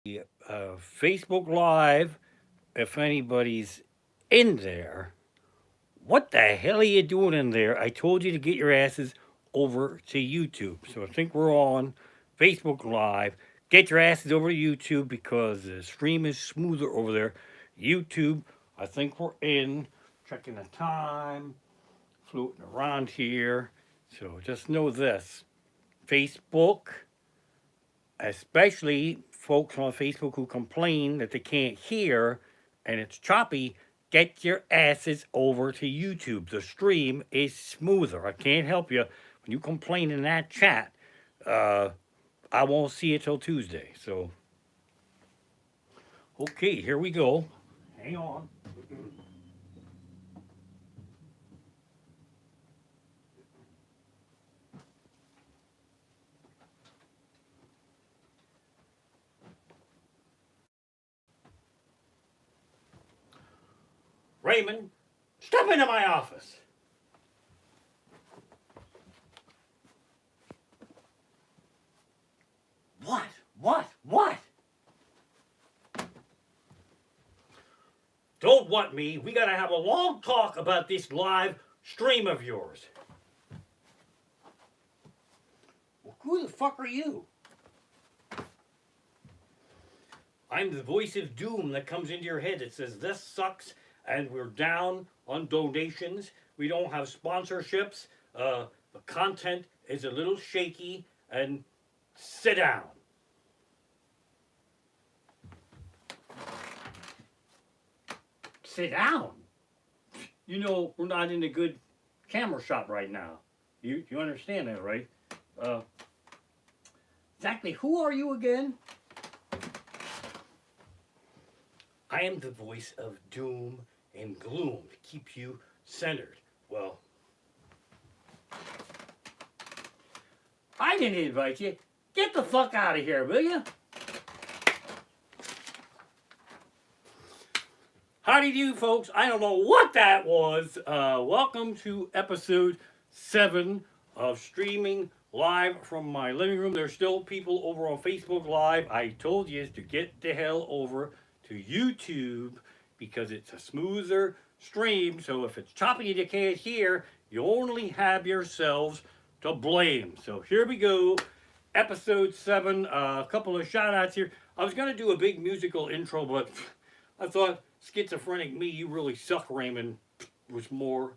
Facebook Live. If anybody's in there, what the hell are you doing in there? I told you to get your asses over to YouTube. So I think we're on Facebook Live. Get your asses over to YouTube because the stream is smoother over there. YouTube, I think we're in. Checking the time, floating around here. So just know this Facebook, especially folks on Facebook who complain that they can't hear and it's choppy, get your asses over to YouTube. The stream is smoother. I can't help you. When you complain in that chat, uh, I won't see it till Tuesday. So, okay, here we go. Hang on. Raymond, step into my office. What? What? Don't want me. We gotta have a long talk about this live stream of yours. Well, who the fuck are you? I'm the voice of doom that comes into your head that says this sucks and we're down on donations. We don't have sponsorships. The content is a little shaky and sit down. Sit down? You know, we're not in a good camera shot right now. You understand that, right? Uh, exactly. Who are you again? I am the voice of doom and gloom to keep you centered. Well, I didn't invite you. Get the fuck out of here, will you? How do you do, folks? I don't know what that was. Welcome to episode 7 of streaming live from my living room. There's still people over on Facebook Live. I told you to get the hell over to YouTube because it's a smoother stream. So if it's choppy and you can't hear, you only have yourselves to blame. So here we go. Episode 7. A couple of shout outs here. I was going to do a big musical intro, but I thought schizophrenic me, you really suck, Raymond, was more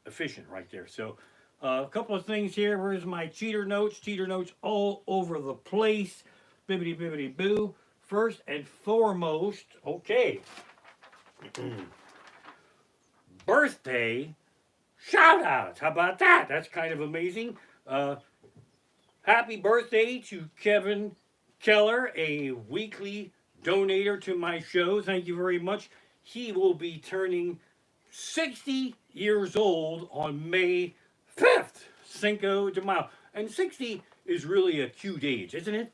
efficient right there. So a couple of things here. Where's my cheater notes? Cheater notes all over the place. Bibbity bibbity boo. First and foremost, okay. Birthday shout outs. How about that? That's kind of amazing. Happy birthday to Kevin Keller, a weekly donator to my show. Thank you very much. He will be turning 60 years old on May 5th, Cinco de Mayo. And 60 is really a cute age, isn't it?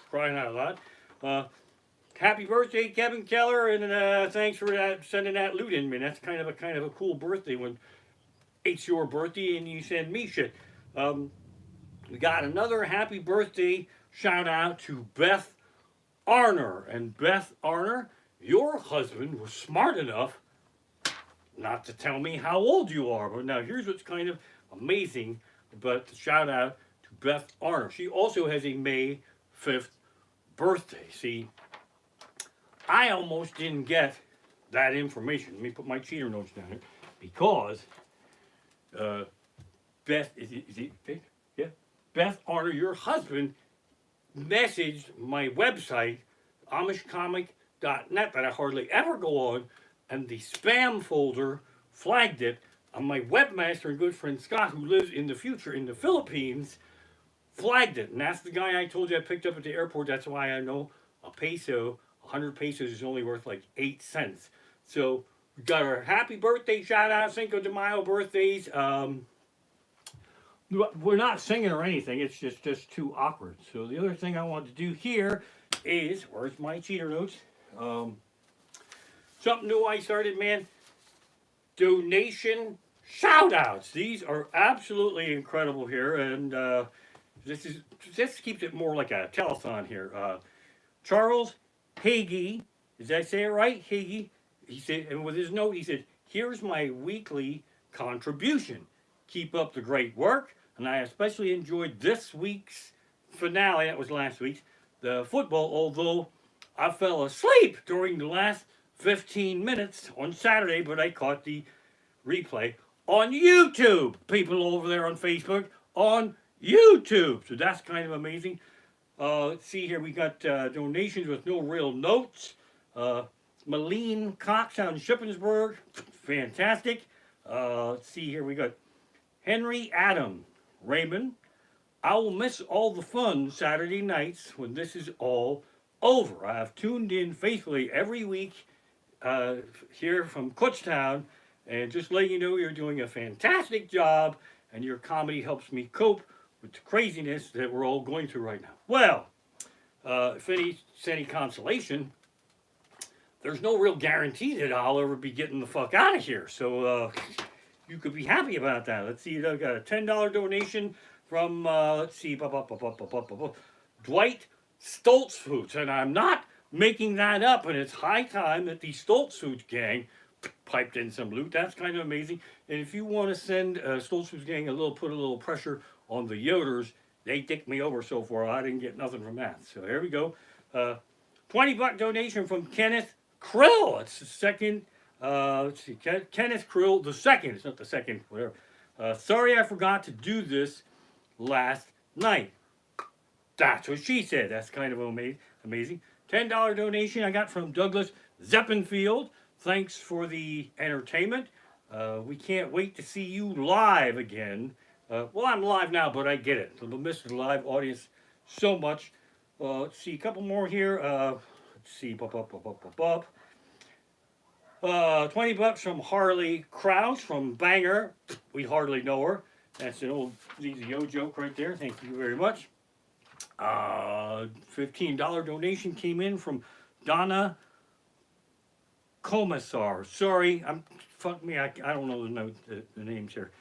Crying out loud. Happy birthday, Kevin Keller, and thanks for sending that loot in, man. That's kind of a cool birthday when it's your birthday and you send me shit. We got another happy birthday shout out to Beth Arner. And Beth Arner, your husband was smart enough not to tell me how old you are. But now here's what's kind of amazing. But shout out to Beth Arner. She also has a May 5th birthday. See, I almost didn't get that information. Let me put my cheater notes down here. Because Beth, is it yeah? Beth Arner, your husband, messaged my website, amishcomic.net, that I hardly ever go on, and the spam folder flagged it. And my webmaster and good friend Scott, who lives in the future in the Philippines, flagged it. And that's the guy I told you I picked up at the airport. That's why I know a peso, 100 pesos is only worth like 8 cents. So we got our happy birthday shout out, Cinco de Mayo birthdays. We're not singing or anything. It's just too awkward. So the other thing I want to do here is, where's my cheater notes? Something new I started, man. Donation shout outs. These are absolutely incredible here. And this keeps it more like a telethon here. Charles Hagee, did I say it right? Hagee. He said, and with his note, he said, "Here's my weekly contribution. Keep up the great work." And I especially enjoyed this week's finale. That was last week's, the football, although I fell asleep during the last 15 minutes on Saturday, but I caught the replay on YouTube. People over there on Facebook on YouTube. So that's kind of amazing. Let's see here. We got donations with no real notes. Malene Cox out in Shippensburg. Fantastic. Let's see here. We got Henry Adam Raymond. "I will miss all the fun Saturday nights when this is all over. I have tuned in faithfully every week here from Kutztown, and just letting you know you're doing a fantastic job, and your comedy helps me cope with the craziness that we're all going through right now." Well, if it's any consolation, there's no real guarantee that I'll ever be getting the fuck out of here. So you could be happy about that. Let's see, I got a $10 donation from, let's see, Dwight Stoltzfoods. And I'm not making that up, and it's high time that the Stoltzfoods gang piped in some loot. That's kind of amazing. And if you want to send Stoltzfoods gang put a little pressure on the Yoders, they dicked me over so far. I didn't get nothing from that. So here we go. $20 donation from Kenneth Krill. It's the second. Let's see, Kenneth Krill the second. It's not the second. Whatever. "Sorry, I forgot to do this last night." That's what she said. That's kind of amazing. $10 donation I got from Douglas Zeppenfield. "Thanks for the entertainment. We can't wait to see you live again." Well, I'm live now, but I get it. I'll miss the live audience so much. Let's see, a couple more here. Let's see, $20 from Harley Krause from Bangor. We hardly know her. That's an old ZZO joke right there. Thank you very much. $15 donation came in from Donna Commissar. Sorry, fuck me. I don't know the names here.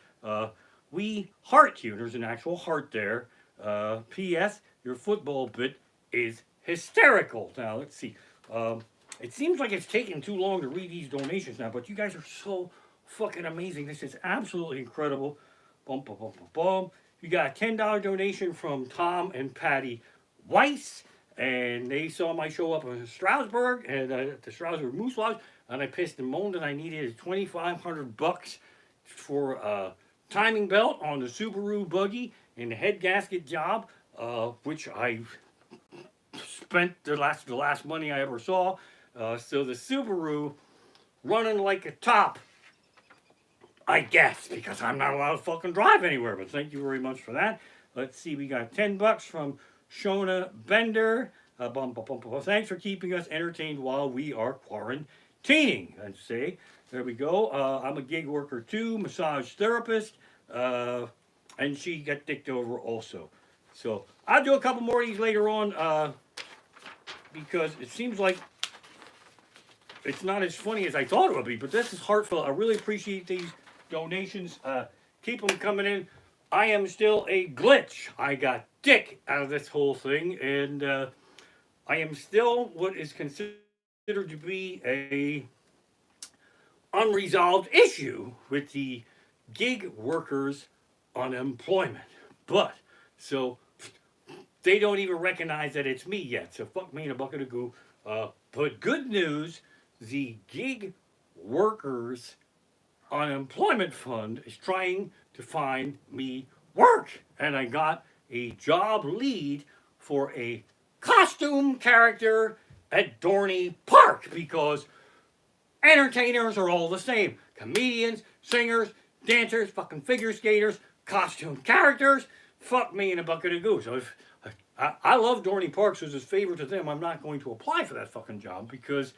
"We heart you." There's an actual heart there. "P.S. Your football bit is hysterical." Now let's see. It seems like it's taking too long to read these donations now, but you guys are so fucking amazing. This is absolutely incredible. Bum, bum, bum, bum, bum. You got a $10 donation from Tom and Patty Weiss, and they saw my show up in Stroudsburg and at the Stroudsburg Moose Lodge, and I pissed and moaned that I needed $2,500 for a timing belt on the Subaru buggy and the head gasket job, which I spent the last money I ever saw. So the Subaru running like a top, I guess, because I'm not allowed to fucking drive anywhere. But thank you very much for that. Let's see, we got $10 from Shona Bender. Thanks for keeping us entertained while we are quarantining. I'd say. There we go. I'm a gig worker too, massage therapist, and she got dicked over also. So I'll do a couple more of these later on because it seems like it's not as funny as I thought it would be. But this is heartfelt. I really appreciate these donations. Keep them coming in. I am still a glitch. I got dick out of this whole thing, and I am still what is considered to be a unresolved issue with the gig workers' unemployment. But so they don't even recognize that it's me yet. So fuck me in a bucket of goo. But good news, the gig workers' unemployment fund is trying to find me work, and I got a job lead for a costume character at Dorney Park because entertainers are all the same. Comedians, singers, dancers, fucking figure skaters, costume characters. Fuck me in a bucket of goo. So if I love Dorney Park, so as a favor to them, I'm not going to apply for that fucking job because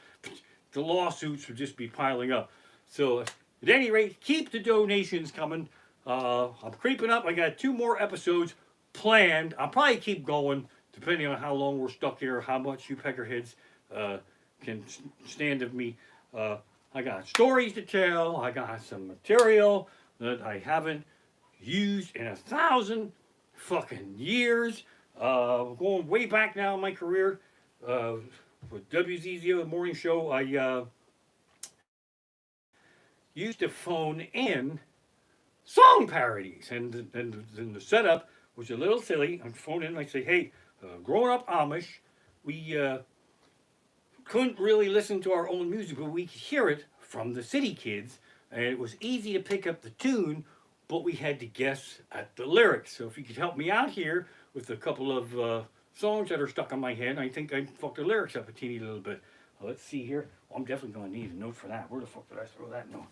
the lawsuits would just be piling up. So at any rate, keep the donations coming. I'm creeping up. I got 2 more episodes planned. I'll probably keep going depending on how long we're stuck here, how much you peckerheads can stand of me. I got stories to tell. I got some material that I haven't used in 1,000 fucking years. Going way back now in my career. for WZZO the morning show, I used to phone in song parodies, and the setup was a little silly. I'd phone in and I'd say, "Hey, growing up Amish, we couldn't really listen to our own music, but we could hear it from the city kids, and it was easy to pick up the tune, but we had to guess at the lyrics. So if you could help me out here with a couple of songs that are stuck in my head, I think I fucked the lyrics up a teeny little bit. Let's see here. Oh, I'm definitely going to need a note for that. Where the fuck did I throw that note?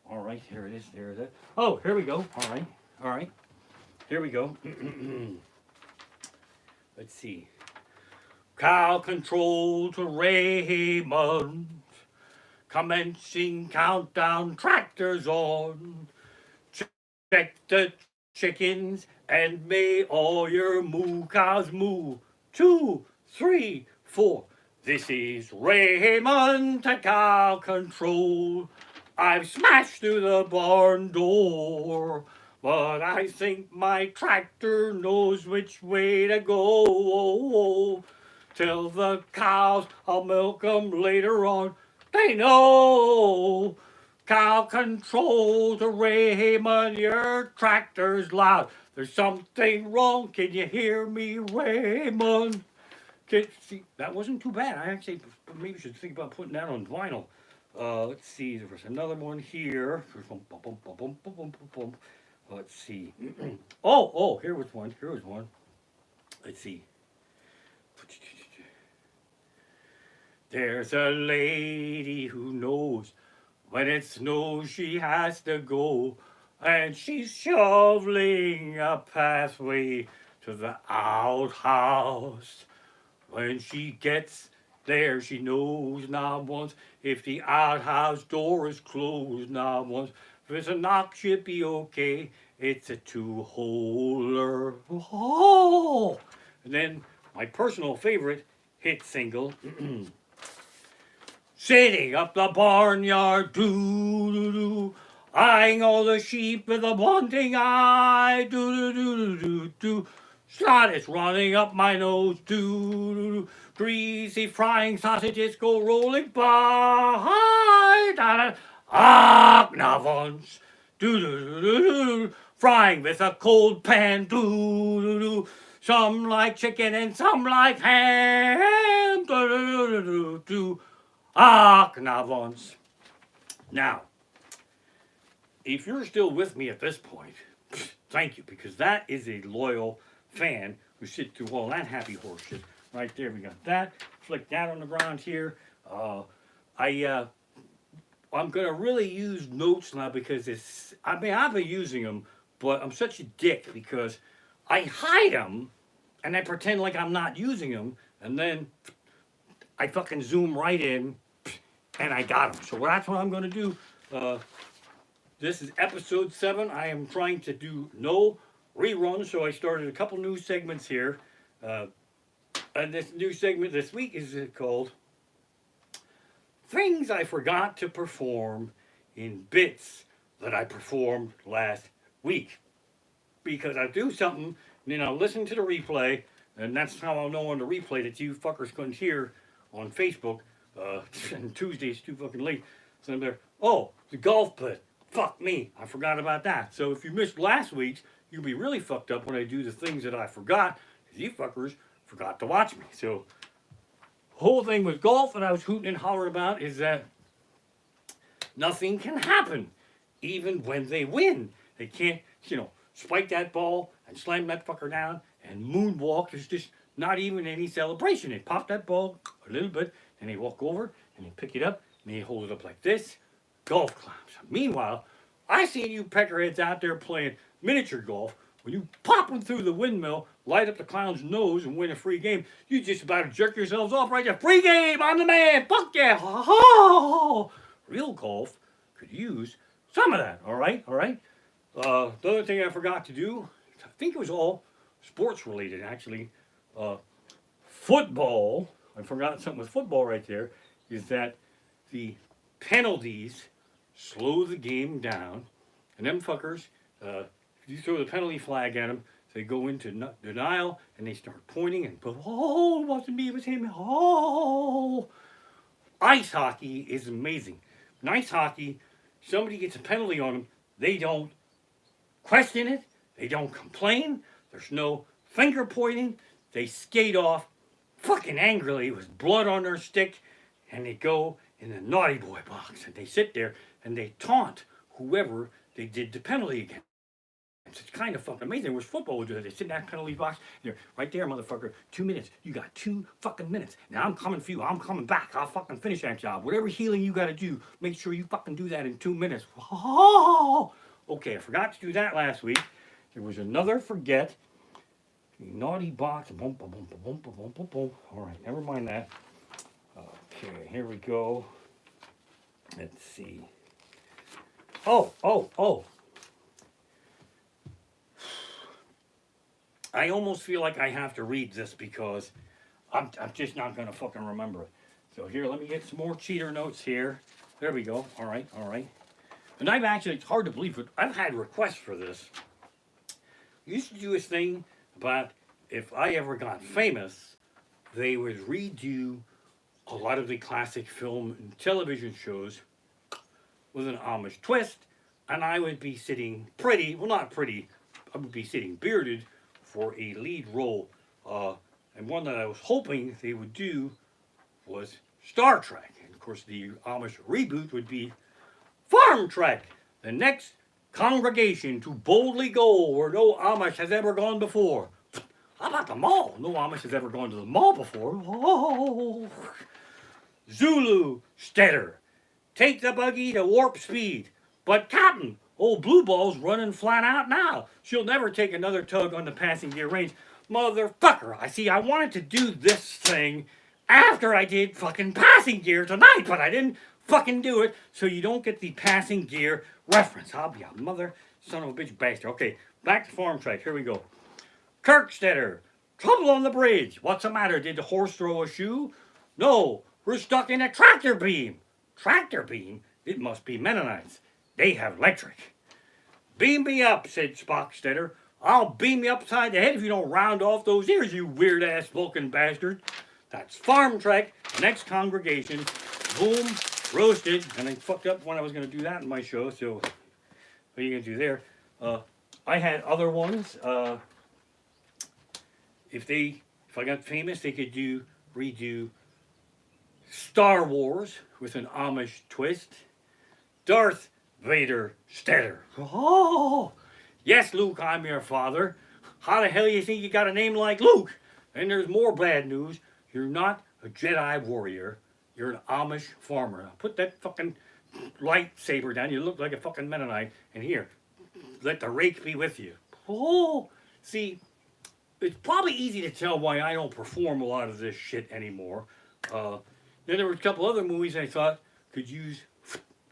All right, here it is. There it is. Oh, here we go. All right. Here we go. Let's see. Cow control to Raymond. Commencing countdown, tractors on. Check the chickens and may all your moo cows moo. 2, 3, 4. This is Raymond to cow control. I've smashed through the barn door, but I think my tractor knows which way to go. Tell the cows I'll milk 'em later on. They know. Cow control to Raymond, your tractor's loud. There's something wrong. Can you hear me, Raymond? See, that wasn't too bad. I actually maybe should think about putting that on vinyl. Let's see. There was another one here. Let's see. Oh, here was one. Let's see. There's a lady who knows when it snows she has to go, and she's shoveling a pathway to the outhouse. When she gets there, she knows not once if the outhouse door is closed, not once. If it's a knock, she'll be okay. It's a two-holer. Oh! And then my personal favorite hit single. Sitting up the barnyard, doo-doo-doo, eyeing all the sheep with a wanting eye, doo-doo-doo-doo-doo. Snot is running up my nose, doo-doo-doo. Greasy frying sausages go rolling by, da-da. Knobbons, doo-doo-doo-doo-doo. Frying with a cold pan, doo-doo-doo. Some like chicken and some like ham, doo-doo-doo-doo-doo. Knobbons. Now, if you're still with me at this point, thank you, because that is a loyal fan who sit through all that happy horse shit. Right there, we got that. Flick that on the ground here. I'm gonna really use notes now because I've been using them, but I'm such a dick because I hide them and I pretend like I'm not using them, and then I fucking zoom right in and I got them. So that's what I'm gonna do. This is episode 7. I am trying to do no reruns, so I started a couple new segments here. And this new segment this week is called Things I Forgot to Perform in Bits That I Performed Last Week. Because I do something, and then I'll listen to the replay, and that's how I'll know on the replay that you fuckers couldn't hear on Facebook. And Tuesday's too fucking late. So I'm there, oh, the golf bit. Fuck me, I forgot about that. So if you missed last week's, you'll be really fucked up when I do the things that I forgot, because you fuckers forgot to watch me. So, whole thing with golf that I was hooting and hollering about is that nothing can happen, even when they win. They can't, spike that ball and slam that fucker down and moonwalk. There's just not even any celebration. They pop that ball a little bit, and they walk over, and they pick it up, and they hold it up like this. Golf claps. Meanwhile, I seen you peckerheads out there playing miniature golf. When you pop them through the windmill, light up the clown's nose, and win a free game, you just about to jerk yourselves off right there. Free game! I'm the man! Fuck yeah! Ha ha! Real golf could use some of that, all right? The other thing I forgot to do, I think it was all sports related, actually. Football, I forgot something with football right there, is that the penalties slow the game down, and them fuckers, if you throw the penalty flag at them, They go into denial and they start pointing and go, oh, it wasn't me, it was him. Oh, ice hockey is amazing. In ice hockey, somebody gets a penalty on them, they don't question it, they don't complain, there's no finger pointing, they skate off fucking angrily with blood on their stick and they go in the naughty boy box and they sit there and they taunt whoever they did the penalty against. It's kind of fucking amazing. Where's football would do that? They sit in that penalty box. They're right there, motherfucker. 2 minutes. You got 2 fucking minutes. Now I'm coming for you. I'm coming back. I'll fucking finish that job. Whatever healing you got to do, make sure you fucking do that in 2 minutes. Oh, okay, I forgot to do that last week. There was another forget. Naughty box. Boom, boom, boom, boom, boom, boom, boom, boom. All right, never mind that. Okay, here we go. Let's see. Oh. I almost feel like I have to read this because I'm just not going to fucking remember it. So here, let me get some more cheater notes here. There we go. All right. And I've actually, it's hard to believe, but I've had requests for this. I used to do this thing about if I ever got famous, they would redo a lot of the classic film and television shows with an Amish twist, and I would be sitting pretty, well not pretty, I would be sitting bearded for a lead role. And one that I was hoping they would do was Star Trek. And of course the Amish reboot would be Farm Trek, the next congregation to boldly go where no Amish has ever gone before. How about the mall? No Amish has ever gone to the mall before. Oh. Zulu Stetter, take the buggy to warp speed. But Captain, old Blue Ball's running flat out now. She'll never take another tug on the passing gear range. Motherfucker, I wanted to do this thing after I did fucking passing gear tonight, but I didn't fucking do it, so you don't get the passing gear reference. I'll be a mother son of a bitch bastard. Okay, back to Farm Trek. Here we go. Kirkstetter, trouble on the bridge. What's the matter? Did the horse throw a shoe? No, we're stuck in a tractor beam. Tractor beam? It must be Mennonites. They have electric. Beam me up, said Spockstetter. I'll beam you upside the head if you don't round off those ears, you weird-ass Vulcan bastard. That's Farm Trek, next congregation. Boom, roasted. And I fucked up when I was going to do that in my show, so what are you going to do there? I had other ones. If I got famous, they could redo Star Wars with an Amish twist. Darth Vader Stetter. Oh, yes, Luke, I'm your father. How the hell you think you got a name like Luke? And there's more bad news. You're not a Jedi warrior. You're an Amish farmer. Now put that fucking lightsaber down. You look like a fucking Mennonite. And here, let the rake be with you. Oh, see, it's probably easy to tell why I don't perform a lot of this shit anymore. Then there were a couple other movies I thought could use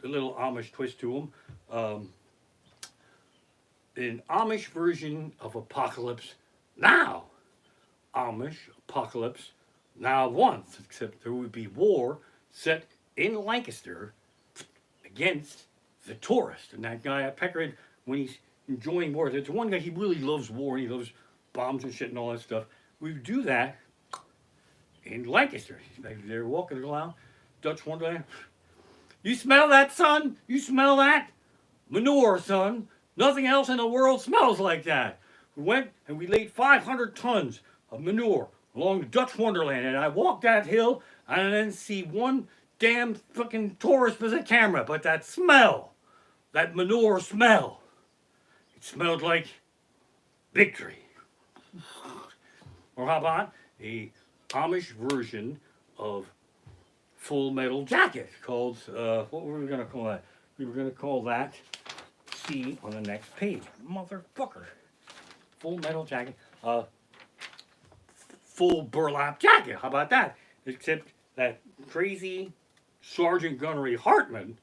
a little Amish twist to them. An Amish version of Apocalypse Now. Amish Apocalypse Now once, except there would be war set in Lancaster against the tourist. And that guy at Peckering, when he's enjoying war, there's one guy, he really loves war, and he loves bombs and shit and all that stuff. We would do that in Lancaster. They're walking around, Dutch Wonderland. You smell that, son? You smell that? Manure, son. Nothing else in the world smells like that. We went and we laid 500 tons of manure along the Dutch Wonderland, and I walked that hill and I didn't see one damn fucking tourist with a camera, but that smell, that manure smell, it smelled like victory. Or how about a Amish version of Full Metal Jacket called, what were we going to call that? We were going to call that, see on the next page. Motherfucker. Full Metal Jacket. Full Burlap Jacket. How about that? Except that crazy Sergeant Gunnery Hartman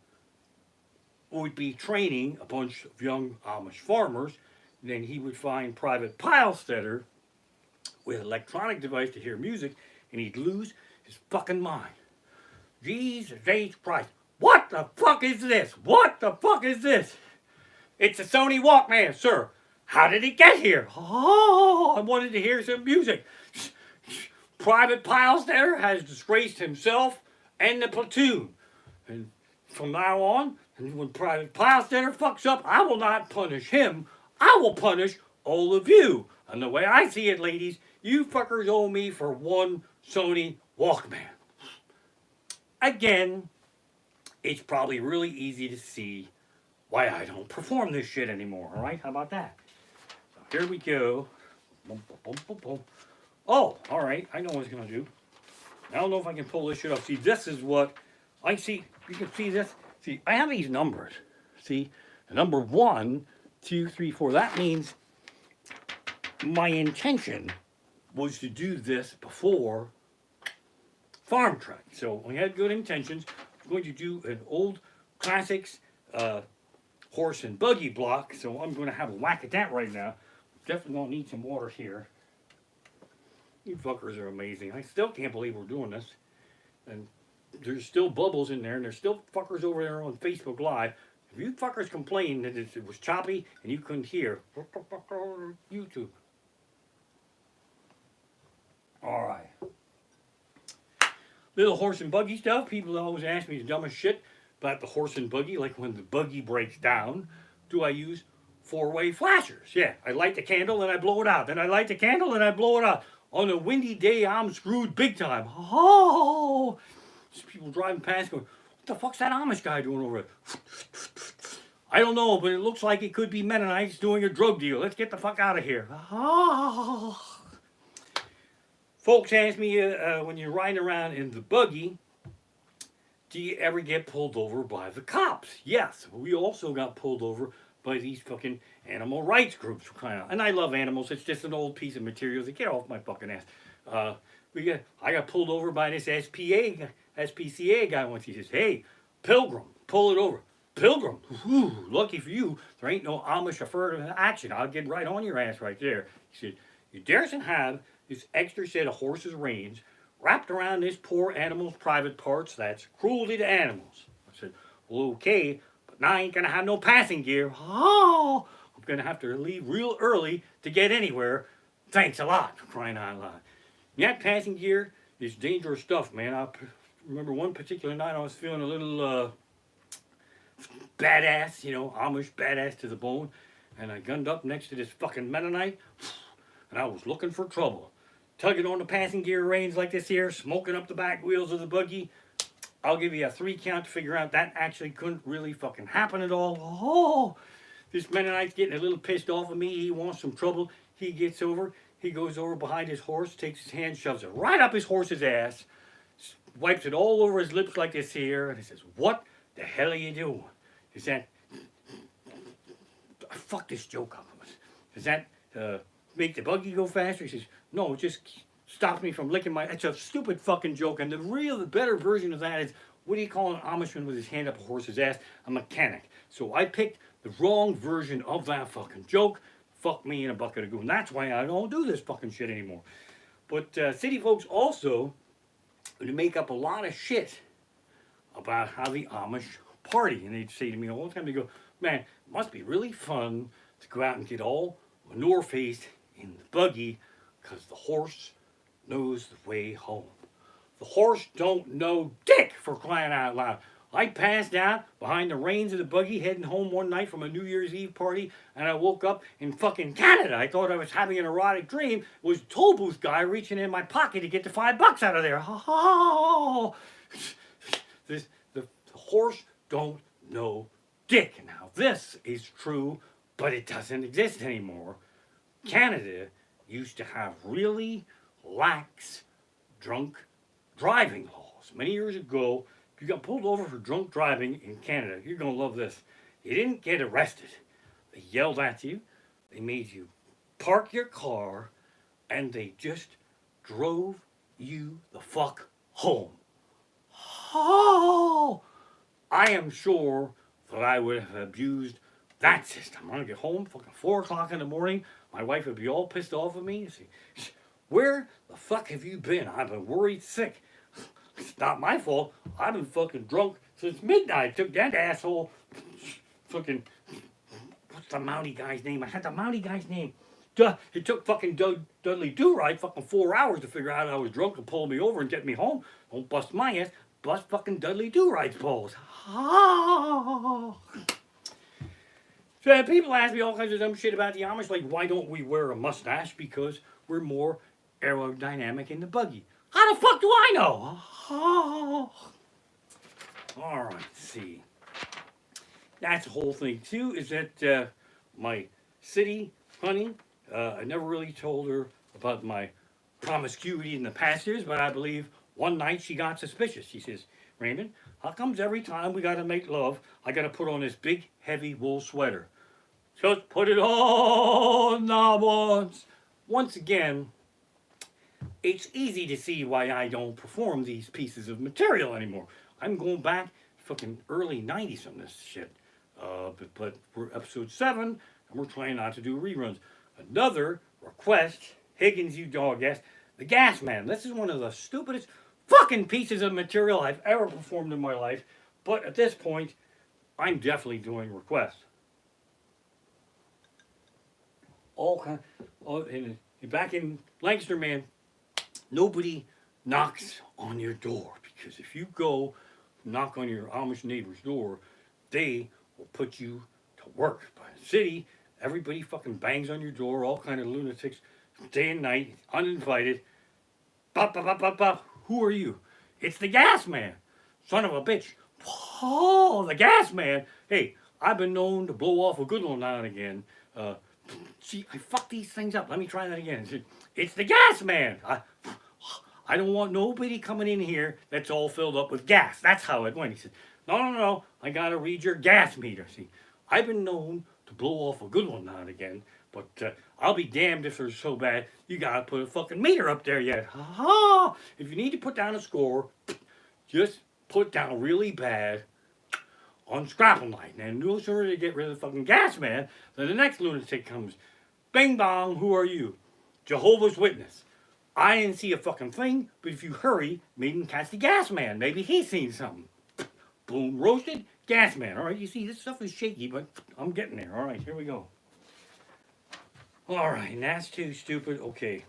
would be training a bunch of young Amish farmers. And then he would find Private Pilestetter with an electronic device to hear music, and he'd lose his fucking mind. Jesus H. Christ. What the fuck is this? What the fuck is this? It's a Sony Walkman, sir. How did it get here? Oh, I wanted to hear some music. Private Pilestetter has disgraced himself and the platoon. And from now on, and when Private Pilestetter fucks up, I will not punish him. I will punish all of you. And the way I see it, ladies, you fuckers owe me for one Sony Walkman. Again, it's probably really easy to see why I don't perform this shit anymore. All right, how about that? So here we go. Boom, boom, boom, boom. Oh, all right, I know what it's gonna do. I don't know if I can pull this shit off. See, this is what I see. You can see this. See, I have these numbers. See, the number 1, 2, 3, 4. That means my intention was to do this before Farm Trek. So we had good intentions. I'm going to do an old classics horse and buggy block. So I'm going to have a whack at that right now. Definitely going to need some water here. You fuckers are amazing. I still can't believe we're doing this. And there's still bubbles in there, and there's still fuckers over there on Facebook Live. If you fuckers complain that it was choppy and you couldn't hear, YouTube. All right. Little horse and buggy stuff. People always ask me the dumbest shit about the horse and buggy, like when the buggy breaks down, do I use 4-way flashers? Yeah, I light the candle and I blow it out. Then I light the candle and I blow it out. On a windy day, I'm screwed big time. Oh! There's people driving past going, what the fuck's that Amish guy doing over there? I don't know, but it looks like it could be Mennonites doing a drug deal. Let's get the fuck out of here. Oh! Folks ask me, when you're riding around in the buggy, do you ever get pulled over by the cops? Yes, we also got pulled over by these fucking animal rights groups. And I love animals. It's just an old piece of material. They get off my fucking ass. I got pulled over by this SPCA guy once. He says, hey, Pilgrim, pull it over. Pilgrim, whew, lucky for you, there ain't no Amish affirmative action. I'll get right on your ass right there. He said, you daresn't have this extra set of horse's reins wrapped around this poor animal's private parts. That's cruelty to animals. I said, well, okay, but now I ain't gonna have no passing gear. Oh, I'm gonna have to leave real early to get anywhere. Thanks a lot, for crying out loud. That passing gear is dangerous stuff, man. I remember one particular night I was feeling a little badass, you know, Amish badass to the bone, and I gunned up next to this fucking Mennonite, and I was looking for trouble. Tugging on the passing gear reins like this here, smoking up the back wheels of the buggy. I'll give you a 3 count to figure out that actually couldn't really fucking happen at all. Oh, this Mennonite's getting a little pissed off of me. He wants some trouble. He gets over. He goes over behind his horse, takes his hand, shoves it right up his horse's ass, wipes it all over his lips like this here, and he says, what the hell are you doing? Is that... Fuck this joke up. Does that make the buggy go faster? He says, no, it just stops me from licking my... It's a stupid fucking joke, and the better version of that is, what do you call an Amishman with his hand up a horse's ass? A mechanic. So I picked the wrong version of that fucking joke. Fuck me in a bucket of goo. And that's why I don't do this fucking shit anymore. But city folks also make up a lot of shit about how the Amish party. And they'd say to me all the time, they go, man, it must be really fun to go out and get all manure-faced in the buggy because the horse knows the way home. The horse don't know dick, for crying out loud. I passed out behind the reins of the buggy heading home one night from a New Year's Eve party, and I woke up in fucking Canada. I thought I was having an erotic dream. It was a toll booth guy reaching in my pocket to get the $5 out of there. Oh, the horse don't know dick. Now this is true, but it doesn't exist anymore. Canada used to have really lax drunk driving laws. Many years ago, if you got pulled over for drunk driving in Canada, you're going to love this. You didn't get arrested. They yelled at you. They made you park your car, and they just drove you the fuck home. Oh, I am sure that I would have abused that system. I'm going to get home fucking 4 o'clock in the morning. My wife would be all pissed off at me. Say, where the fuck have you been? I've been worried sick. It's not my fault. I've been fucking drunk since midnight. Took that asshole fucking... What the Mountie guy's name? I had the Mountie guy's name. It took fucking Dudley Do-Right fucking 4 hours to figure out I was drunk and pull me over and get me home. Don't bust my ass. Bust fucking Dudley Do-Right's balls. So people ask me all kinds of dumb shit about the Amish, like why don't we wear a mustache? Because we're more aerodynamic in the buggy. How the fuck do I know? All right, let's see. That's the whole thing too. Is that my city honey? I never really told her about my promiscuity in the past years, but I believe one night she got suspicious. She says, Raymond, how comes every time we got to make love, I got to put on this big, heavy wool sweater? Just put it on now once. Once again, it's easy to see why I don't perform these pieces of material anymore. I'm going back fucking early 90s on this shit. But we're episode 7, and we're trying not to do reruns. Another request, Higgins, you dog ass, the Gas Man. This is one of the stupidest fucking pieces of material I've ever performed in my life. But at this point, I'm definitely doing requests. Back in Lancaster, man, nobody knocks on your door. Because if you go knock on your Amish neighbor's door, they will put you to work. By the city, everybody fucking bangs on your door, all kind of lunatics, day and night, uninvited. Bop, bop, bop, bop, bop. Who are you? It's the Gas Man. Son of a bitch. Oh, the Gas Man. Hey, I've been known to blow off a good one now and again. See, I fucked these things up. Let me try that again. It's the Gas Man. I don't want nobody coming in here that's all filled up with gas. That's how it went. He said, no. I got to read your gas meter. See, I've been known to blow off a good one now and again, but I'll be damned if they're so bad. You got to put a fucking meter up there yet. If you need to put down a score, just put down really bad on Scrapple Night. And no sooner they get rid of the fucking Gas Man, then the next lunatic comes. Bing bong, who are you? Jehovah's Witness. I didn't see a fucking thing, but if you hurry, maybe you can catch the Gas Man. Maybe he's seen something. Boom, roasted, Gas Man. All right, you see, this stuff is shaky, but I'm getting there. All right, here we go. All right, and that's too stupid. Okay.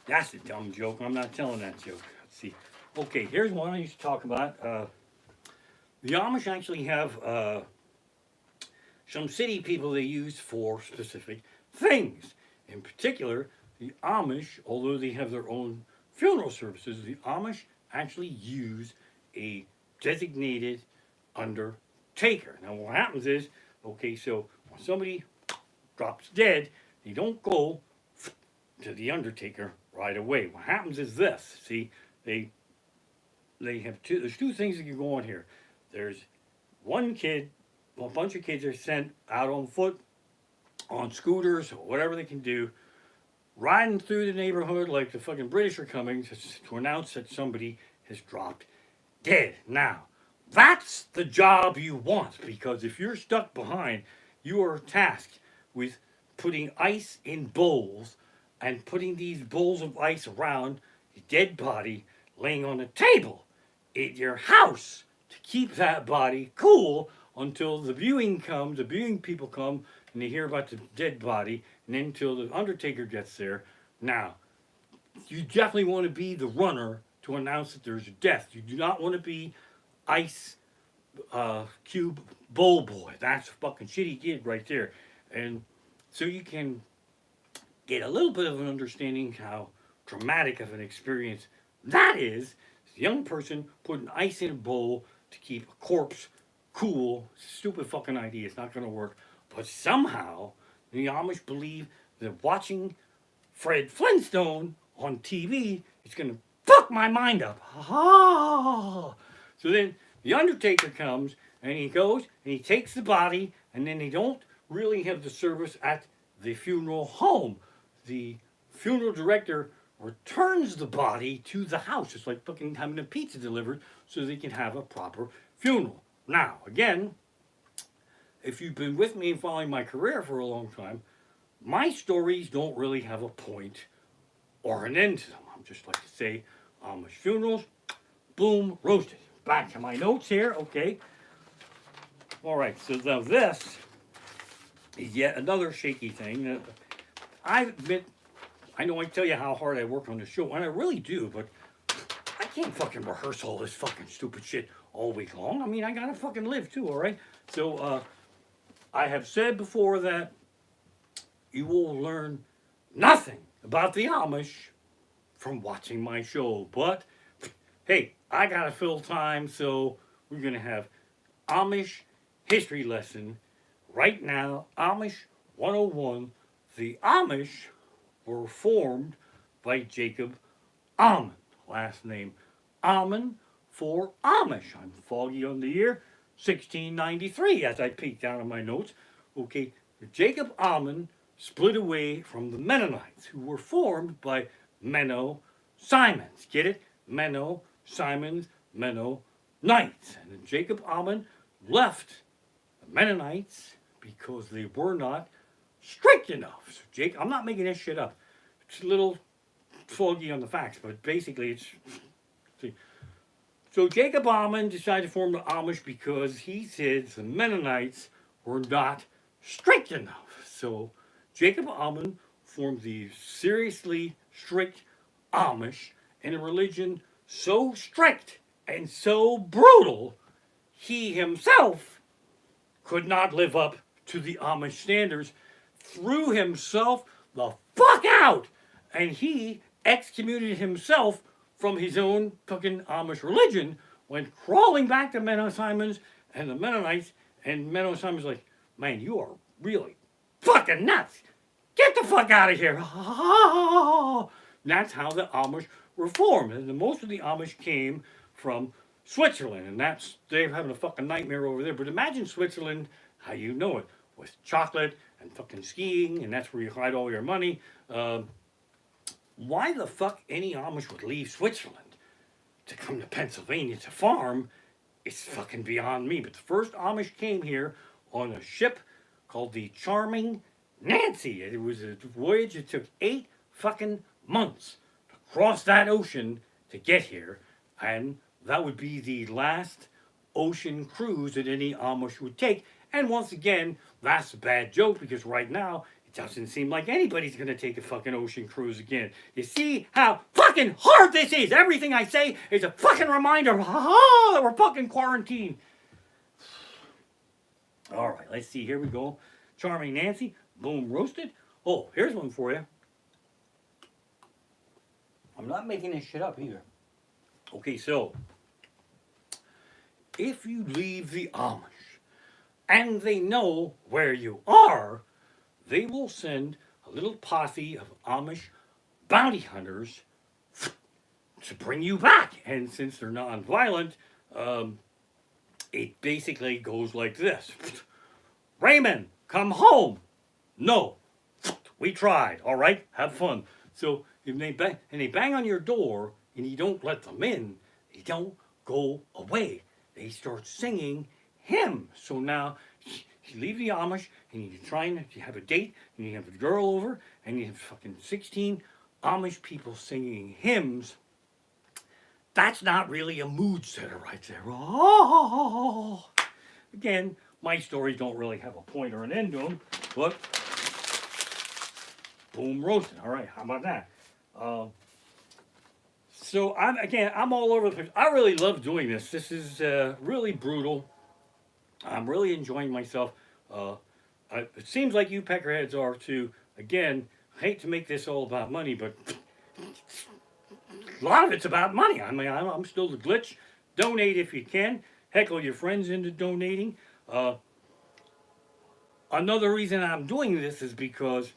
That's a dumb joke. I'm not telling that joke. Let's see. Okay, here's one I used to talk about. The Amish actually have some city people they use for specific things. In particular, the Amish, although they have their own funeral services, the Amish actually use a designated undertaker. Now what happens is, okay, so when somebody drops dead, they don't go to the undertaker right away. What happens is this, see, they have there's two things that can go on here. There's one kid, a bunch of kids are sent out on foot, on scooters, or whatever they can do, riding through the neighborhood like the fucking British are coming to announce that somebody has dropped dead. Now, that's the job you want, because if you're stuck behind, you are tasked with putting ice in bowls and putting these bowls of ice around the dead body laying on a table in your house to keep that body cool until the viewing people come and they hear about the dead body, and then until the undertaker gets there. Now, you definitely want to be the runner to announce that there's a death. You do not want to be ice cube bowl boy. That's a fucking shitty gig right there. And so you can get a little bit of an understanding how traumatic of an experience that is. The young person putting ice in a bowl to keep a corpse cool. Stupid fucking idea. It's not going to work. But somehow, the Amish believe that watching Fred Flintstone on TV is going to fuck my mind up. So then the undertaker comes and he goes and he takes the body, and then they don't really have the service at the funeral home. The funeral director returns the body to the house. It's like fucking having a pizza delivered so they can have a proper funeral. Now, again, if you've been with me and following my career for a long time, my stories don't really have a point or an end to them. I'm just like to say, Amish funerals, boom, roasted. Back to my notes here, okay. All right, so now this is yet another shaky thing. I admit, I know I tell you how hard I work on the show, and I really do, but I can't fucking rehearse all this fucking stupid shit all week long. I mean, I gotta fucking live too, all right? So, I have said before that you will learn nothing about the Amish from watching my show, but hey, I gotta fill time, so we're gonna have Amish history lesson right now. Amish 101. The Amish were formed by Jacob Almond. Last name Almond for Amish. I'm foggy on the year 1693 as I peek down on my notes. Okay, Jacob Almond split away from the Mennonites, who were formed by Menno Simons. Get it? Menno Simons, Menno Knights. And then Jacob Almond left the Mennonites because they were not strict enough. So Jake, I'm not making this shit up. It's a little foggy on the facts, but basically it's. See. So Jacob Almond decided to form the Amish because he said the Mennonites were not strict enough. So Jacob Almond formed the seriously strict Amish in a religion so strict and so brutal, he himself could not live up to the Amish standards, threw himself the fuck out, and he excommunicated himself from his own fucking Amish religion, went crawling back to Menno Simons and the Mennonites, and Menno Simons was like, man, you are really fucking nuts. Get the fuck out of here. That's how the Amish were formed. And most of the Amish came from Switzerland, and that's, they're having a fucking nightmare over there. But imagine Switzerland, how you know it, with chocolate and fucking skiing, and that's where you hide all your money. Why the fuck any Amish would leave Switzerland to come to Pennsylvania to farm is fucking beyond me. But the first Amish came here on a ship called the Charming Nancy. It was a voyage that took 8 fucking months to cross that ocean to get here, and that would be the last ocean cruise that any Amish would take. And once again, that's a bad joke because right now it doesn't seem like anybody's gonna take a fucking ocean cruise again. You see how fucking hard this is? Everything I say is a fucking reminder that we're fucking quarantined. All right, let's see. Here we go. Charming Nancy, boom, roasted. Oh, here's one for you. I'm not making this shit up either. Okay, so if you leave the Amish and they know where you are, they will send a little posse of Amish bounty hunters to bring you back. And since they're non-violent, it basically goes like this. Raymond, come home. No, we tried. All right, have fun. So if they bang on your door and you don't let them in, they don't go away. They start singing hymns. So now you leave the Amish and you have a date and you have a girl over and you have fucking 16 Amish people singing hymns. That's not really a mood setter right there. Oh, again, my stories don't really have a point or an end to them, but boom, roasted. All right, how about that? So I'm all over the place. I really love doing this. This is really brutal. I'm really enjoying myself. It seems like you peckerheads are too. Again, I hate to make this all about money, but a lot of it's about money. I mean, I'm still the glitch. Donate if you can. Heckle your friends into donating. Another reason I'm doing this is because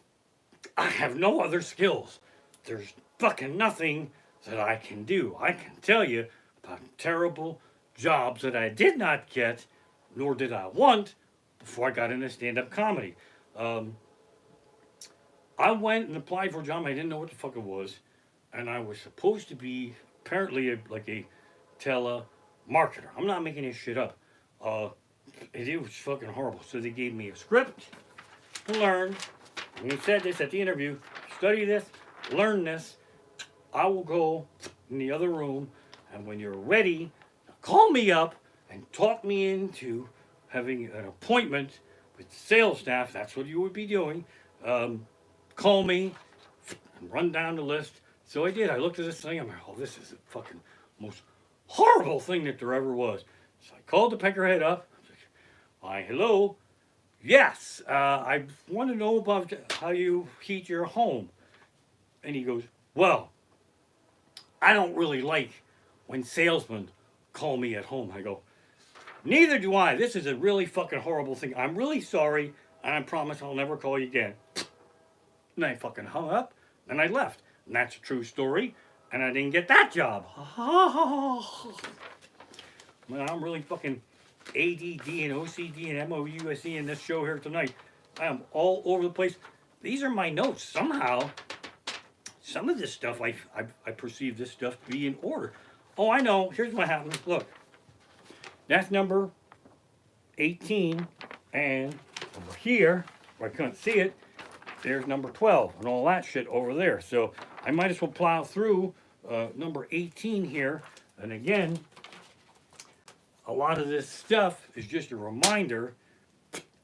I have no other skills. There's fucking nothing that I can do. I can tell you about terrible jobs that I did not get, nor did I want, before I got into stand-up comedy. I went and applied for a job. I didn't know what the fuck it was. And I was supposed to be apparently like a telemarketer. I'm not making this shit up. It was fucking horrible. So they gave me a script to learn. And he said this at the interview. Study this, learn this. I will go in the other room. And when you're ready, call me up and talk me into having an appointment with the sales staff, that's what you would be doing. Call me and run down the list. So I did. I looked at this thing. I'm like, oh, this is the fucking most horrible thing that there ever was. So I called the peckerhead up. I was like, hi, hello. Yes, I want to know about how you heat your home. And he goes, well, I don't really like when salesmen call me at home. I go, neither do I. This is a really fucking horrible thing. I'm really sorry, and I promise I'll never call you again. And I fucking hung up, and I left. And that's a true story, and I didn't get that job. Man, I'm really fucking ADD and OCD and MOUSE in this show here tonight. I am all over the place. These are my notes. Somehow, some of this stuff, I perceive this stuff to be in order. Oh, I know. Here's what happens. Look. That's number 18. And over here, where I couldn't see it, there's number 12 and all that shit over there. So I might as well plow through number 18 here. And again, a lot of this stuff is just a reminder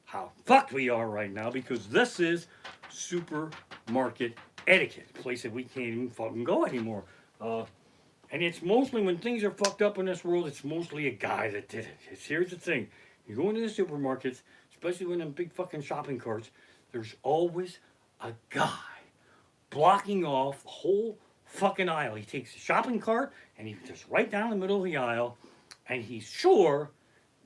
how fucked we are right now, because this is supermarket etiquette, a place that we can't even fucking go anymore. And it's mostly, when things are fucked up in this world, it's mostly a guy that did it. Here's the thing. You go into the supermarkets, especially when in big fucking shopping carts, there's always a guy blocking off the whole fucking aisle. He takes the shopping cart and he's just right down the middle of the aisle, and he's sure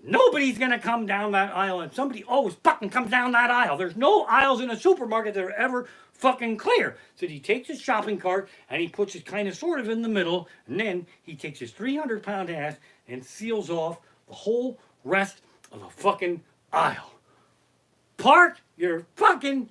nobody's gonna come down that aisle, and somebody always fucking comes down that aisle. There's no aisles in a supermarket that are ever fucking clear. So he takes his shopping cart and he puts it kind of sort of in the middle, and then he takes his 300-pound ass and seals off the whole rest of the fucking aisle. Park your fucking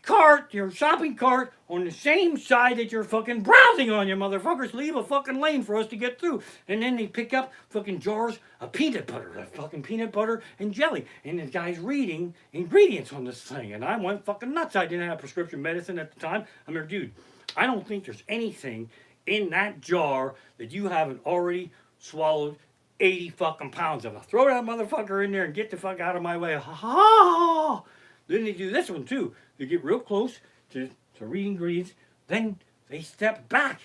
cart, your shopping cart, on the same side that you're fucking browsing on, you motherfuckers. Leave a fucking lane for us to get through. And then they pick up fucking jars of peanut butter, fucking peanut butter and jelly. And the guy's reading ingredients on this thing. And I went fucking nuts. I didn't have prescription medicine at the time. I'm like, dude, I don't think there's anything in that jar that you haven't already swallowed 80 fucking pounds of. Throw that motherfucker in there and get the fuck out of my way. Ha ha! Then they do this one too. They get real close to read ingredients. Then they step back.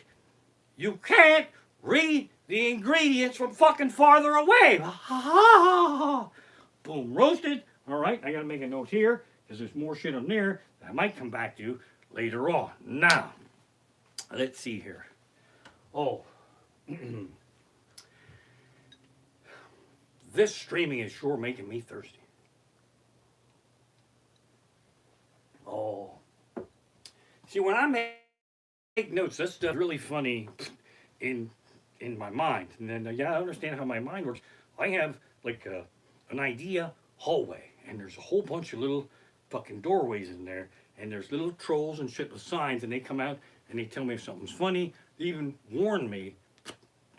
You can't read the ingredients from fucking farther away. Ha ha ha! Boom, roasted. All right, I gotta make a note here because there's more shit on there that I might come back to later on. Now, let's see here. Oh. This streaming is sure making me thirsty. Oh. See, when I make notes, this stuff is really funny in my mind. And then, yeah, I understand how my mind works. I have, like, an idea hallway. And there's a whole bunch of little fucking doorways in there. And there's little trolls and shit with signs. And they come out and they tell me if something's funny. They even warn me.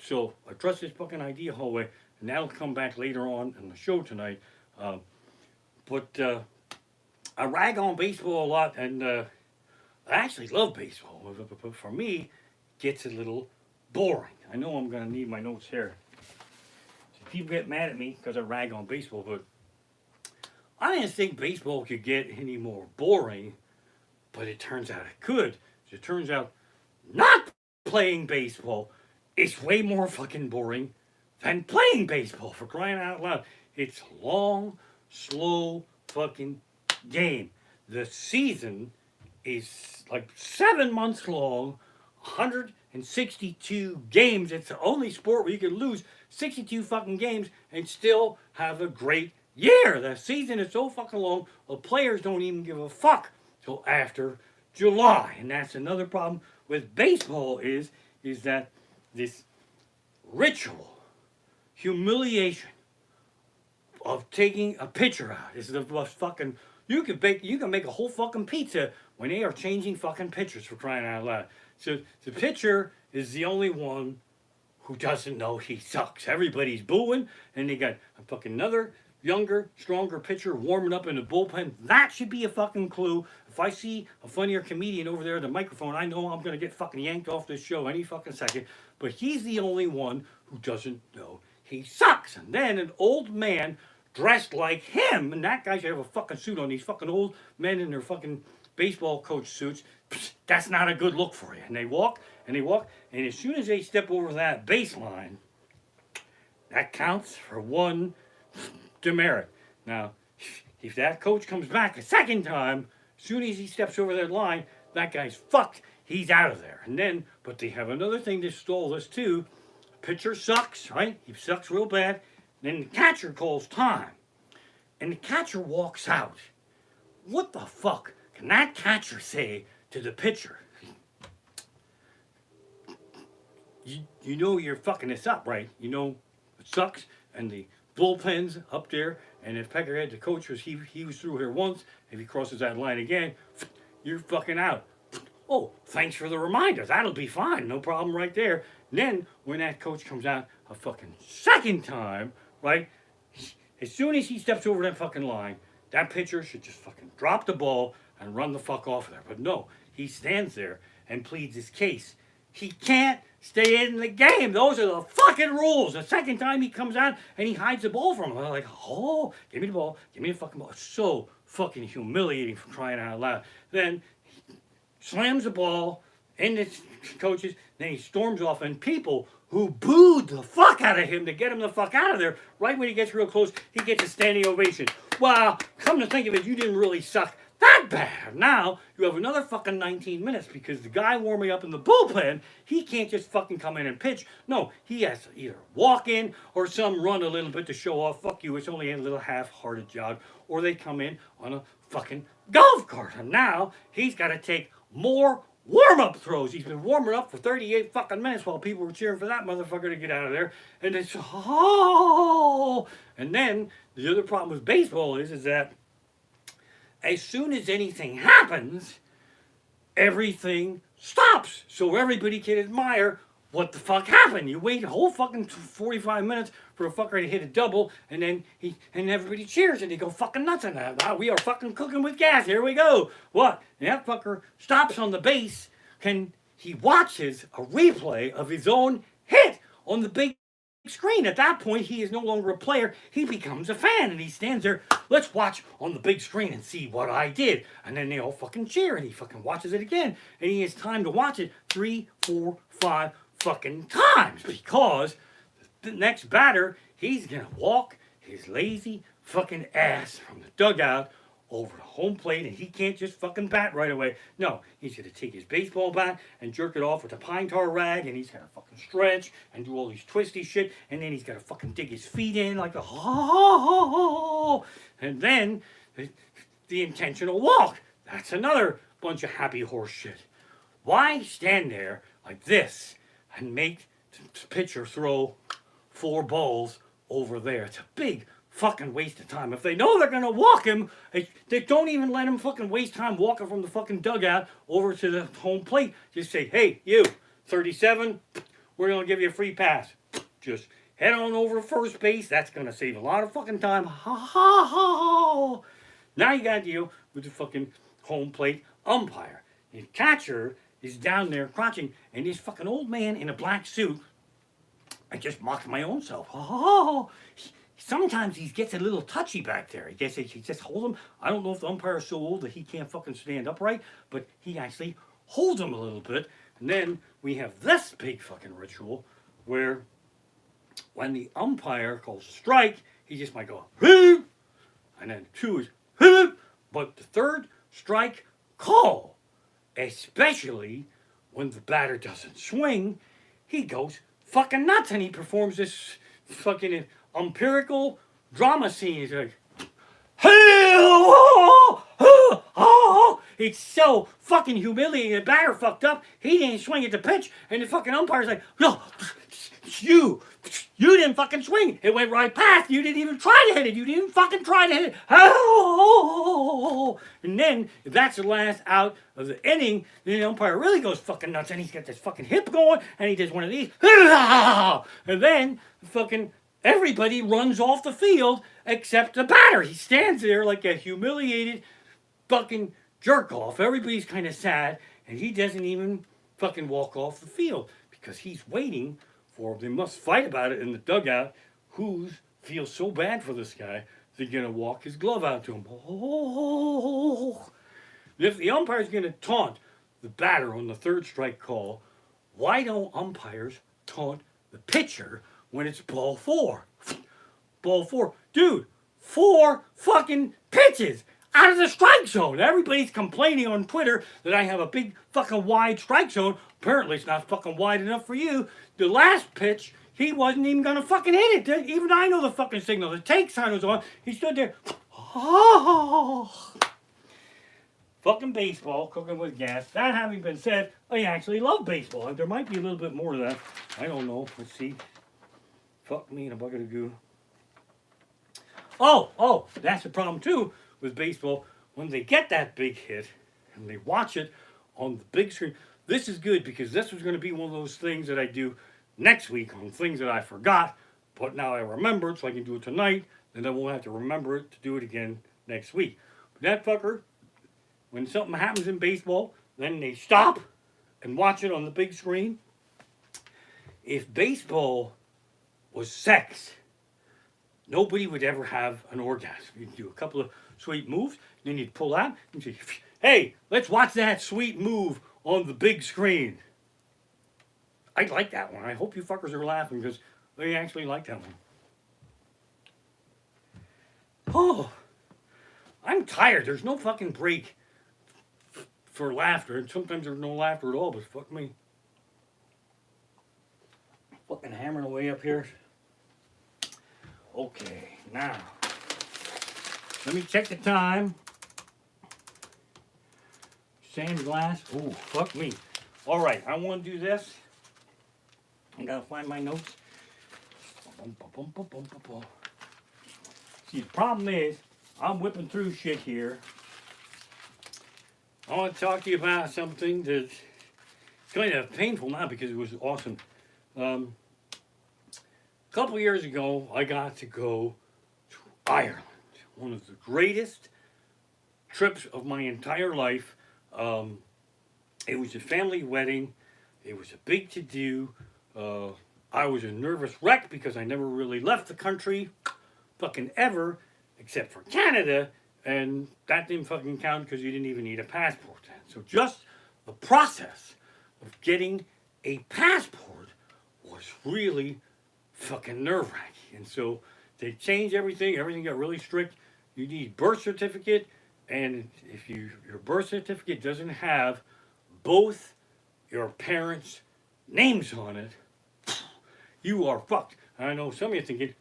So I trust this fucking idea hallway. And that'll come back later on in the show tonight. But I rag on baseball a lot, and I actually love baseball. But for me, it gets a little boring. I know I'm going to need my notes here. So people get mad at me because I rag on baseball, but I didn't think baseball could get any more boring, but it turns out it could. It turns out not playing baseball is way more fucking boring than playing baseball, for crying out loud. It's long, slow fucking game. The season is like 7 months long, 162 games. It's the only sport where you can lose 62 fucking games and still have a great year. The season is so fucking long, the players don't even give a fuck till after July. And that's another problem with baseball is that this ritual humiliation of taking a pitcher out is the most fucking. You can make a whole fucking pizza when they are changing fucking pitchers, for crying out loud. So the pitcher is the only one who doesn't know he sucks. Everybody's booing, and they got a fucking another younger, stronger pitcher warming up in the bullpen. That should be a fucking clue. If I see a funnier comedian over there at the microphone, I know I'm gonna get fucking yanked off this show any fucking second. But he's the only one who doesn't know he sucks. And then an old man dressed like him, and that guy should have a fucking suit on. These fucking old men in their fucking baseball coach suits, that's not a good look for you. And they walk, and they walk, and as soon as they step over that baseline, that counts for one demerit. Now, if that coach comes back a second time, as soon as he steps over that line, that guy's fucked. He's out of there. And then, but they have another thing to stall this too. Pitcher sucks, right? He sucks real bad. Then the catcher calls time. And the catcher walks out. What the fuck can that catcher say to the pitcher? You know you're fucking this up, right? You know it sucks. And the bullpen's up there. And if Peckerhead, the coach, he was through here once. If he crosses that line again, you're fucking out. Oh, thanks for the reminder. That'll be fine. No problem right there. And then, when that coach comes out a fucking second time, right? As soon as he steps over that fucking line, that pitcher should just fucking drop the ball and run the fuck off of there. But no, he stands there and pleads his case. He can't stay in the game. Those are the fucking rules. The second time he comes out and he hides the ball from him. I'm like, oh, give me the ball. Give me the fucking ball. It's so fucking humiliating for crying out loud. Then slams the ball in the coaches, then he storms off, and people who booed the fuck out of him to get him the fuck out of there, right when he gets real close, he gets a standing ovation. Wow, come to think of it, you didn't really suck that bad. Now, you have another fucking 19 minutes because the guy warming up in the bullpen, he can't just fucking come in and pitch. No, he has to either walk in or some run a little bit to show off, fuck you, it's only a little half-hearted jog, or they come in on a fucking golf cart. And now, he's got to take more warm-up throws. He's been warming up for 38 fucking minutes while people were cheering for that motherfucker to get out of there. And it's, oh! And then, the other problem with baseball is that as soon as anything happens, everything stops. So everybody can admire what the fuck happened. You wait a whole fucking 45 minutes for a fucker to hit a double, and then everybody cheers and they go fucking nuts on that. Wow, we are fucking cooking with gas. Here we go. What? And that fucker stops on the base, and he watches a replay of his own hit on the big screen. At that point, he is no longer a player. He becomes a fan, and he stands there. Let's watch on the big screen and see what I did. And then they all fucking cheer, and he fucking watches it again, and he has time to watch it 3, 4, 5 fucking times because the next batter, he's gonna walk his lazy fucking ass from the dugout over the home plate, and he can't just fucking bat right away. No, he's gonna take his baseball bat and jerk it off with a pine tar rag, and he's gonna fucking stretch and do all these twisty shit, and then he's gotta fucking dig his feet in like a and then the intentional walk. That's another bunch of happy horse shit. Why stand there like this and make the pitcher throw 4 balls over there? It's a big fucking waste of time. If they know they're gonna walk him, they don't even let him fucking waste time walking from the fucking dugout over to the home plate. Just say, hey, you, 37, we're gonna give you a free pass. Just head on over to first base. That's gonna save a lot of fucking time. Ha ha ha. Now you gotta deal with the fucking home plate umpire. The catcher is down there crouching, and this fucking old man in a black suit, I just mocked my own self. Oh, sometimes he gets a little touchy back there. I guess he just hold him. I don't know if the umpire is so old that he can't fucking stand upright, but he actually holds him a little bit. And then we have this big fucking ritual where when the umpire calls a strike, he just might go, "Hoo!" And then 2 is, "Hoo!" But the third strike call, especially when the batter doesn't swing, he goes fucking nuts and he performs this fucking empirical drama scene. He's like, it's so fucking humiliating. The batter fucked up. He didn't swing at the pitch, and the fucking umpire's like, no, you didn't fucking swing. It went right past. You didn't even try to hit it. You didn't fucking try to hit it. And then, if that's the last out of the inning, then the umpire really goes fucking nuts, and he's got this fucking hip going, and he does one of these, and then fucking everybody runs off the field except the batter. He stands there like a humiliated fucking jerk off. Everybody's kind of sad, and he doesn't even fucking walk off the field because he's waiting for, they must fight about it in the dugout, who feels so bad for this guy they're going to walk his glove out to him. Oh. If the umpire's going to taunt the batter on the third strike call, why don't umpires taunt the pitcher when it's ball four? Ball four. Dude, 4 fucking pitches out of the strike zone. Everybody's complaining on Twitter that I have a big fucking wide strike zone. Apparently it's not fucking wide enough for you. The last pitch, he wasn't even gonna fucking hit it. Even I know the fucking signal. The take sign was on. He stood there. Oh. Fucking baseball, cooking with gas. That having been said, I actually love baseball. There might be a little bit more to that. I don't know. Let's see. Fuck me in a bucket of goo. Oh, that's the problem too with baseball. When they get that big hit and they watch it on the big screen, this is good because this was going to be one of those things that I do next week on things that I forgot, but now I remember it so I can do it tonight, and I won't have to remember it to do it again next week. But that fucker, when something happens in baseball, then they stop and watch it on the big screen. If baseball was sex, nobody would ever have an orgasm. You'd do a couple of sweet moves, then you'd pull out and say, hey, let's watch that sweet move on the big screen. I like that one. I hope you fuckers are laughing because they actually like that one. Oh, I'm tired. There's no fucking break for laughter. And sometimes there's no laughter at all, but fuck me. Fucking hammering away up here. Okay, now, let me check the time. Sand glass. Oh, fuck me. All right, I want to do this. I gotta find my notes. See, the problem is, I'm whipping through shit here. I want to talk to you about something that's kind of painful now because it was awesome. A couple of years ago, I got to go to Ireland. One of the greatest trips of my entire life. It was a family wedding. It was a big to-do. I was a nervous wreck because I never really left the country fucking ever, except for Canada, and that didn't fucking count because you didn't even need a passport then. So just the process of getting a passport was really fucking nerve-wracking. And so they changed everything. Everything got really strict. You need birth certificate, and if your birth certificate doesn't have both your parents' names on it, you are fucked. I know some of you are thinking,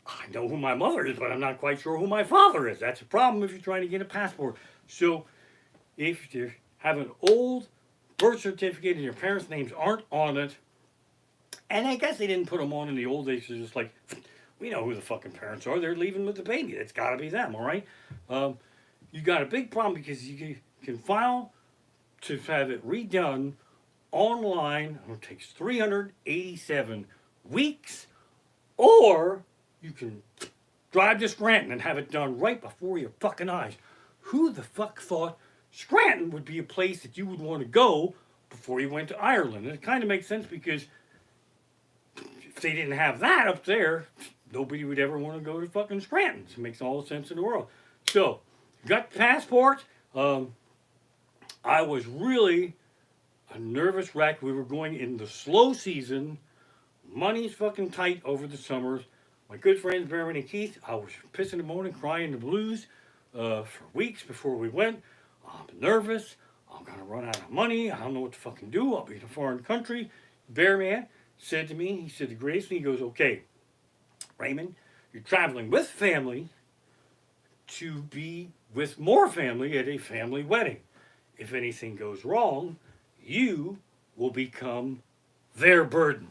I know who my mother is, but I'm not quite sure who my father is. That's a problem if you're trying to get a passport. So if you have an old birth certificate and your parents' names aren't on it, and I guess they didn't put them on in the old days, it's just like, we know who the fucking parents are. They're leaving with the baby. It's got to be them, all right? You got a big problem because you can file to have it redone online. It takes 387 weeks, or you can drive to Scranton and have it done right before your fucking eyes. Who the fuck thought Scranton would be a place that you would want to go before you went to Ireland? And it kind of makes sense because if they didn't have that up there, nobody would ever want to go to fucking Scranton. It makes all the sense in the world. So, got the passport. I was really a nervous wreck. We were going in the slow season. Money's fucking tight over the summers. My good friends, Baron and Keith, I was pissing the morning, crying the blues for weeks before we went. I'm nervous. I'm going to run out of money. I don't know what to fucking do. I'll be in a foreign country. Bear Man said to me, he said to Grace, and he goes, okay, Raymond, you're traveling with family to be with more family at a family wedding. If anything goes wrong, you will become their burden.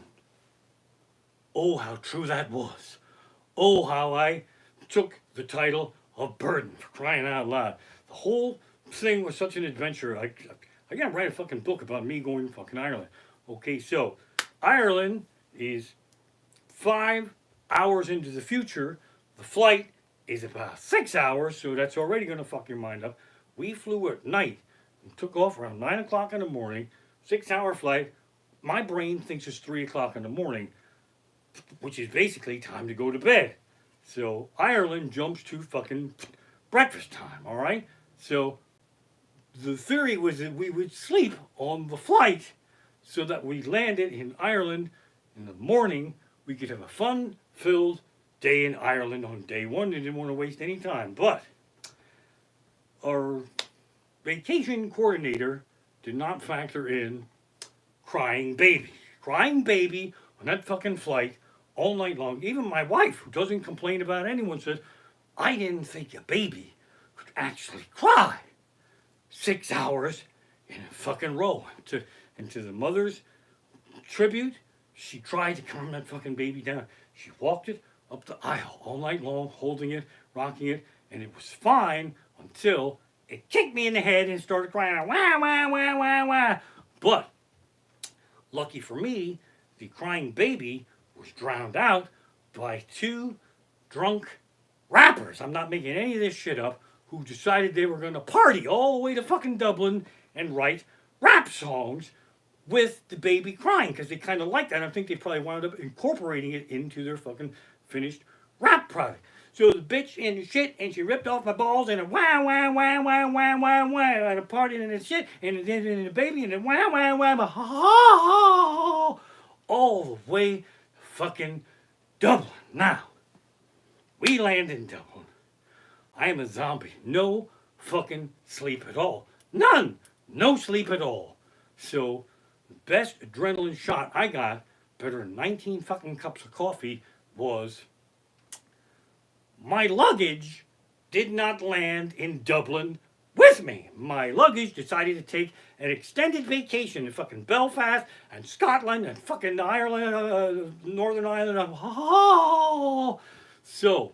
Oh, how true that was. Oh, how I took the title of burden, for crying out loud. The whole thing was such an adventure. I gotta write a fucking book about me going to fucking Ireland. Okay, so Ireland is 5 hours into the future. The flight is about 6 hours, so that's already gonna fuck your mind up. We flew at night and took off around 9 o'clock in the morning. 6-hour flight. My brain thinks it's 3 o'clock in the morning, which is basically time to go to bed. So Ireland jumps to fucking breakfast time, all right? So the theory was that we would sleep on the flight so that we landed in Ireland in the morning. We could have a fun filled day in Ireland on day one. They didn't want to waste any time. But our vacation coordinator did not factor in crying baby. Crying baby on that fucking flight all night long. Even my wife, who doesn't complain about anyone, says, I didn't think a baby could actually cry 6 hours in a fucking row. And to the mother's tribute, she tried to calm that fucking baby down. She walked it up the aisle all night long, holding it, rocking it, and it was fine until it kicked me in the head and started crying, wah, wah, wah, wah, wah. But, lucky for me, the crying baby was drowned out by two drunk rappers. I'm not making any of this shit up, who decided they were going to party all the way to fucking Dublin and write rap songs with the baby crying because they kind of liked that. I think they probably wound up incorporating it into their fucking finished rap product. So the bitch and the shit, and she ripped off my balls, and a wah, wah, wah, wah, wah, wah, wah, and a party and the shit, and then the baby, and then wah, wah, wah, wah, ha, ha, ha, all the way to fucking Dublin. Now, we land in Dublin. I am a zombie. No fucking sleep at all. None. No sleep at all. So, the best adrenaline shot I got, better than 19 fucking cups of coffee, was my luggage did not land in Dublin with me. My luggage decided to take an extended vacation in fucking Belfast and Scotland and fucking Ireland, Northern Ireland. Oh. So,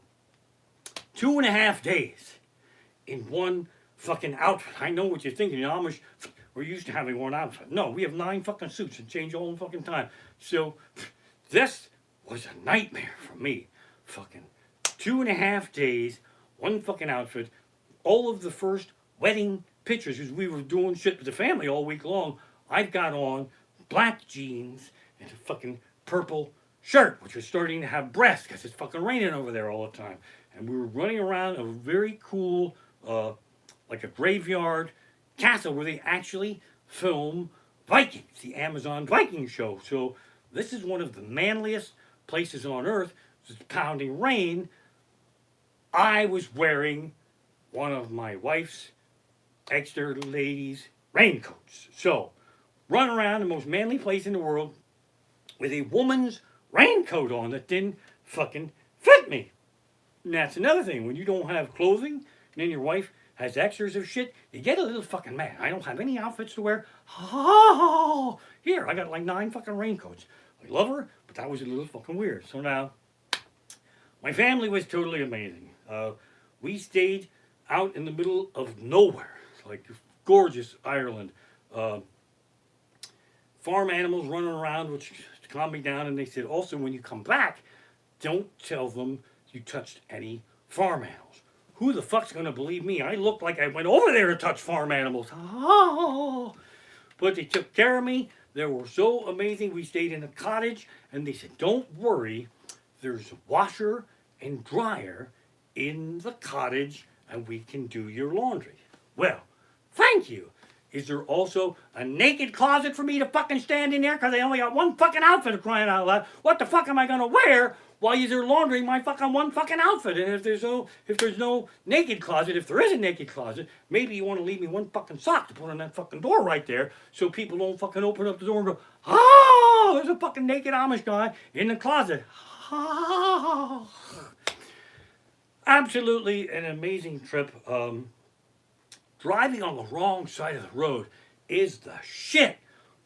2.5 days in one fucking outfit. I know what you're thinking. The Amish, we're used to having one outfit. No, we have 9 fucking suits and change all the fucking time. So, this was a nightmare for me. Fucking 2.5 days, one fucking outfit. All of the first wedding pictures, as we were doing shit with the family all week long, I've got on black jeans and a fucking purple shirt, which was starting to have breasts because it's fucking raining over there all the time. And we were running around a very cool, like a graveyard castle where they actually film Vikings, the Amazon Viking show. So this is one of the manliest places on earth. It's pounding rain. I was wearing one of my wife's extra ladies' raincoats. So, run around the most manly place in the world with a woman's raincoat on that didn't fucking fit me. And that's another thing. When you don't have clothing, and then your wife has extras of shit, you get a little fucking mad. I don't have any outfits to wear. Oh, here, I got like 9 fucking raincoats. I love her, but that was a little fucking weird. So now, my family was totally amazing. We stayed out in the middle of nowhere, like gorgeous Ireland. Farm animals running around, which calmed me down. And they said, also, when you come back, don't tell them you touched any farm animals. Who the fuck's going to believe me? I looked like I went over there to touch farm animals. Oh. But they took care of me. They were so amazing. We stayed in a cottage, and they said, don't worry. There's a washer and dryer in the cottage, and we can do your laundry. Well, thank you. Is there also a naked closet for me to fucking stand in there? Because I only got one fucking outfit of crying out loud. What the fuck am I going to wear while you're laundering my fucking one fucking outfit? And if there's no naked closet, if there is a naked closet, maybe you want to leave me one fucking sock to put on that fucking door right there so people don't fucking open up the door and go, oh, there's a fucking naked Amish guy in the closet. Oh. Absolutely an amazing trip. Driving on the wrong side of the road is the shit.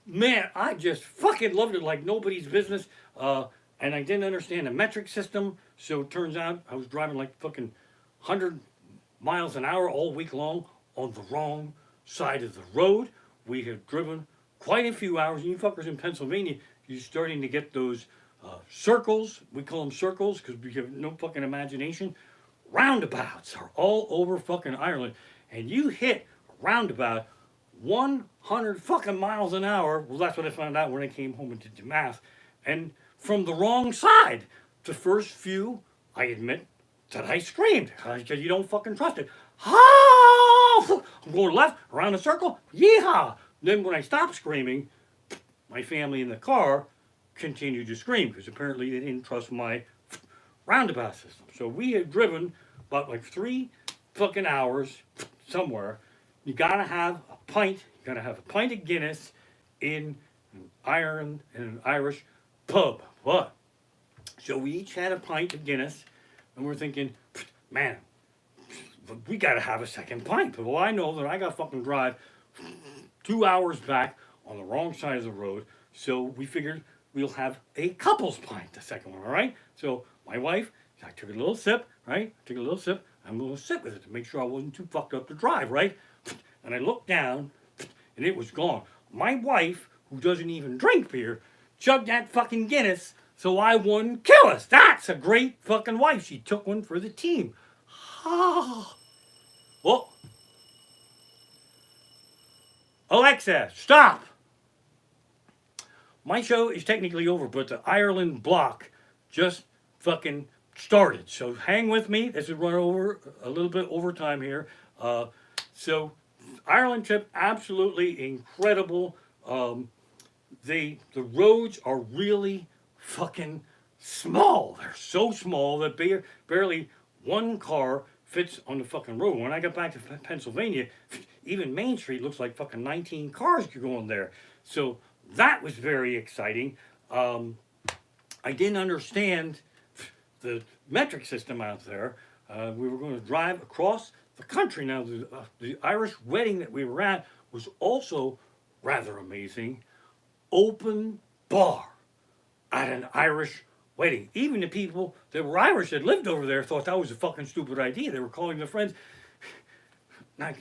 Man, I just fucking loved it like nobody's business. And I didn't understand the metric system. So it turns out I was driving like fucking 100 miles an hour all week long on the wrong side of the road. We have driven quite a few hours. And you fuckers in Pennsylvania, you're starting to get those circles. We call them circles because we have no fucking imagination. Roundabouts are all over fucking Ireland. And you hit a roundabout 100 fucking miles an hour. Well, that's what I found out when I came home and did the math. And from the wrong side. The first few, I admit, that I screamed because you don't fucking trust it. Oh! I'm going left around the circle. Yeehaw! Then when I stopped screaming, my family in the car continued to scream because apparently they didn't trust my roundabout system. So we had driven about like 3 fucking hours somewhere. You gotta have a pint. You gotta have a pint of Guinness in an Ireland in an Irish pub. What? So we each had a pint of Guinness, and we're thinking, man, we gotta have a second pint. Well, I know that I gotta fucking drive 2 hours back on the wrong side of the road. So we figured we'll have a couple's pint, the second one, all right? So my wife, I took a little sip, right? Took a little sip. I'm going to sit with it to make sure I wasn't too fucked up to drive, right? And I looked down, and it was gone. My wife, who doesn't even drink beer, chugged that fucking Guinness, so I won Killis. That's a great fucking wife. She took one for the team. Oh. Well, Alexa, stop. My show is technically over, but the Ireland block just fucking started. So hang with me. This is run over a little bit overtime here. So Ireland trip, absolutely incredible. The roads are really fucking small. They're so small that barely one car fits on the fucking road. When I got back to Pennsylvania, even Main Street looks like fucking 19 cars could go in there. So that was very exciting. I didn't understand the metric system out there. We were going to drive across the country. Now, the Irish wedding that we were at was also rather amazing. Open bar at an Irish wedding. Even the people that were Irish that lived over there thought that was a fucking stupid idea. They were calling their friends. Now,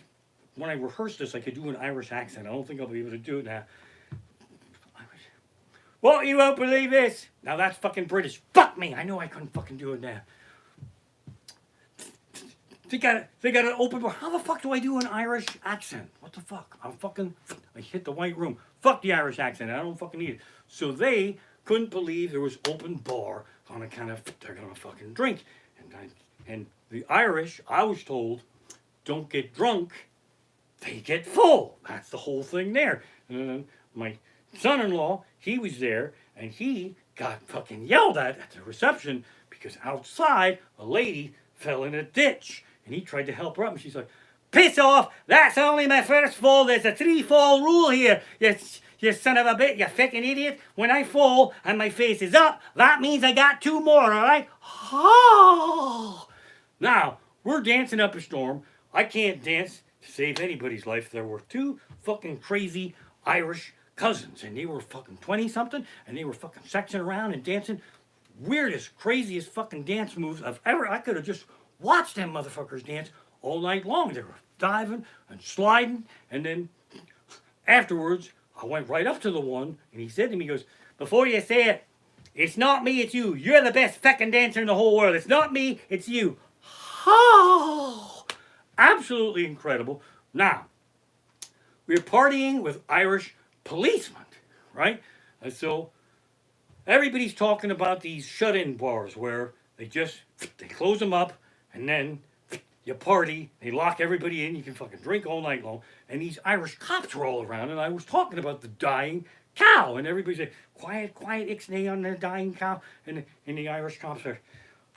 when I rehearsed this, I could do an Irish accent. I don't think I'll be able to do it now. Well, you won't believe this. Now that's fucking British. Fuck me. I know I couldn't fucking do it now. They got an open bar. How the fuck do I do an Irish accent? What the fuck? I hit the white room. Fuck the Irish accent. I don't fucking need it. So they couldn't believe there was open bar on account of they're gonna fucking drink. And the Irish, I was told, don't get drunk. They get full. That's the whole thing there. And then my son-in-law, he was there, and he got fucking yelled at the reception because outside a lady fell in a ditch, and he tried to help her up, and she's like, piss off, that's only my first fall, there's a 3-fall rule here, you son of a bitch, you fucking idiot. When I fall and my face is up, that means I got 2 more, alright? Oh. Now, we're dancing up a storm. I can't dance to save anybody's life. There were 2 fucking crazy Irish cousins, and they were fucking 20-something, and they were fucking sexing around and dancing. Weirdest, craziest fucking dance moves I could have just watched them motherfuckers dance all night long. They were diving and sliding, and then afterwards, I went right up to the one, and he said to me, he goes, before you say it, it's not me, it's you. You're the best fucking dancer in the whole world. It's not me, it's you. Oh, absolutely incredible. Now, we're partying with Irish policemen, right? And so everybody's talking about these shut-in bars where they close them up, and then you party, they lock everybody in, you can fucking drink all night long, and these Irish cops were all around, and I was talking about the dying cow, and everybody said, quiet, ixnay on the dying cow, and the Irish cops are,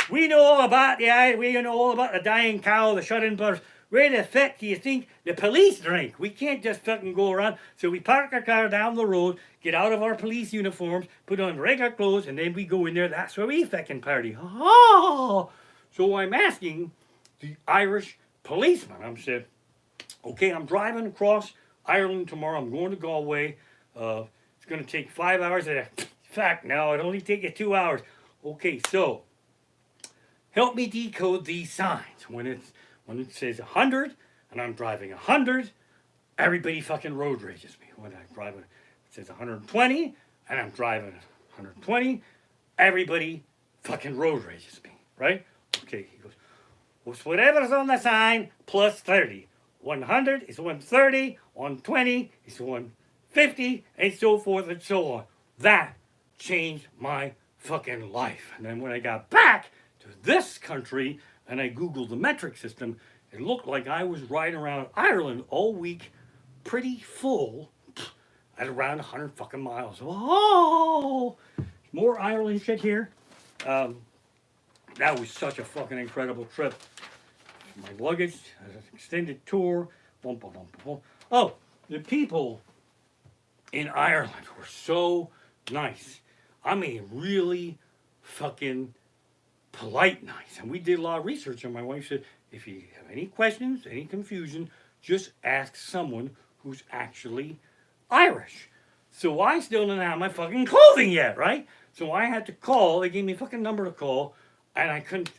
we know all about the dying cow, the shut-in bars. Where the fuck do you think the police drink? We can't just fucking go around. So we park our car down the road, get out of our police uniforms, put on regular clothes, and then we go in there. That's where we fucking party. Oh! So I'm asking the Irish policeman. I'm said, okay, I'm driving across Ireland tomorrow. I'm going to Galway. It's going to take 5 hours. Fact, no, it'll only take you 2 hours. Okay, so help me decode these signs. When it says 100 and I'm driving 100, everybody fucking road rages me. When I'm driving, it says 120 and I'm driving 120, everybody fucking road rages me, right? Okay, he goes, well, whatever's on the sign plus 30. 100 is 130, 120 is 150, and so forth and so on. That changed my fucking life. And then when I got back to this country, and I Googled the metric system, it looked like I was riding around Ireland all week, pretty full, at around 100 fucking miles. Oh, more Ireland shit here. That was such a fucking incredible trip. My luggage, an extended tour. Boom, boom, boom, boom. Oh, the people in Ireland were so nice. I mean, really fucking polite nice. And we did a lot of research, and my wife said, if you have any questions, any confusion, just ask someone who's actually Irish. So I still didn't have my fucking clothing yet, right? So I had to call. They gave me a fucking number to call, and I couldn't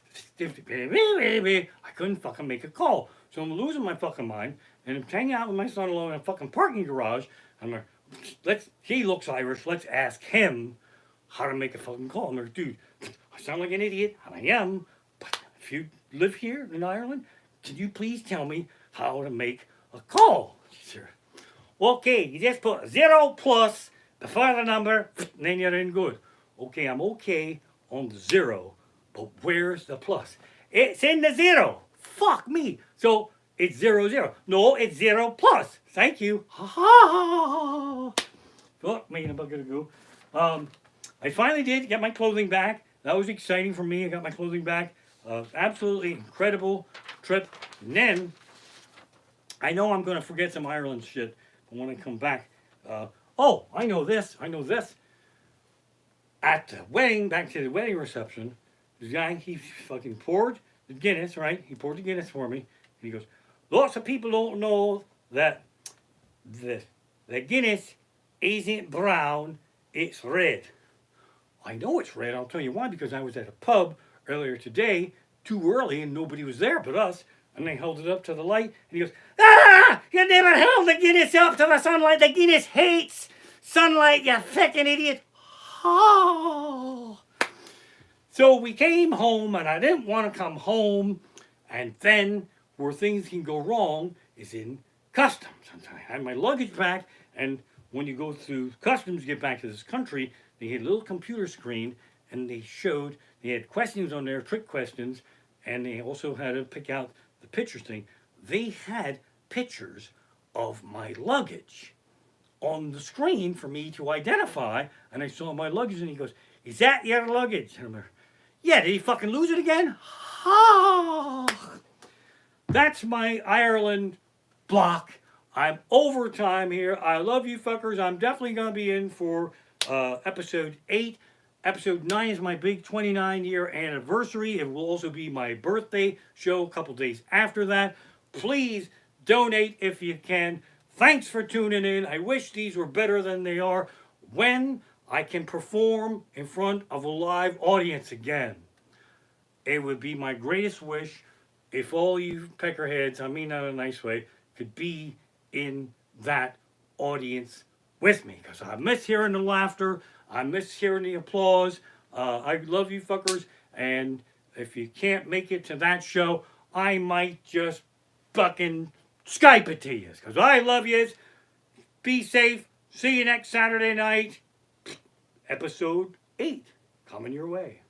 fucking make a call. So I'm losing my fucking mind, and I'm hanging out with my son-in-law in a fucking parking garage. I'm like, he looks Irish. Let's ask him how to make a fucking call. I'm like, dude, I sound like an idiot, and I am. But if you live here in Ireland, can you please tell me how to make a call? Sure. Okay, you just put 0 plus before the number, and then you're in good. Okay, I'm okay on the 0, but where's the plus? It's in the 0. Fuck me. So it's 0, 0. No, it's 0 plus. Thank you. Ha ha. Fuck me, I'm gonna go. I finally did get my clothing back. That was exciting for me. I got my clothing back. Absolutely incredible trip. And then I know I'm gonna forget some Ireland shit. But when I come back, oh, I know this. At the wedding, back to the wedding reception, the guy, he fucking poured the Guinness, right? He poured the Guinness for me. And he goes, lots of people don't know that the Guinness isn't brown, it's red. I know it's red, I'll tell you why, because I was at a pub earlier today, too early, and nobody was there but us. And they held it up to the light, and he goes, ah! You never held the Guinness up to the sunlight. The Guinness hates sunlight, you fucking idiot. Oh. So we came home, and I didn't want to come home. And then, where things can go wrong is in customs. I had my luggage back, and when you go through customs to get back to this country, they had a little computer screen, and they had questions on there, trick questions, and they also had to pick out the pictures thing. They had pictures of my luggage on the screen for me to identify, and I saw my luggage, and he goes, is that your luggage? And I'm like, yeah, did he fucking lose it again? Oh. That's my Ireland block. I'm over time here. I love you fuckers. I'm definitely going to be in for episode 8. Episode 9 is my big 29-year anniversary. It will also be my birthday show a couple days after that. Please donate if you can. Thanks for tuning in. I wish these were better than they are when I can perform in front of a live audience again. It would be my greatest wish if all you peckerheads, I mean that in a nice way, could be in that audience with me. Because I miss hearing the laughter. I miss hearing the applause. I love you fuckers. And if you can't make it to that show, I might just fucking Skype it to you. Because I love you. Be safe. See you next Saturday night. Episode 8 coming your way.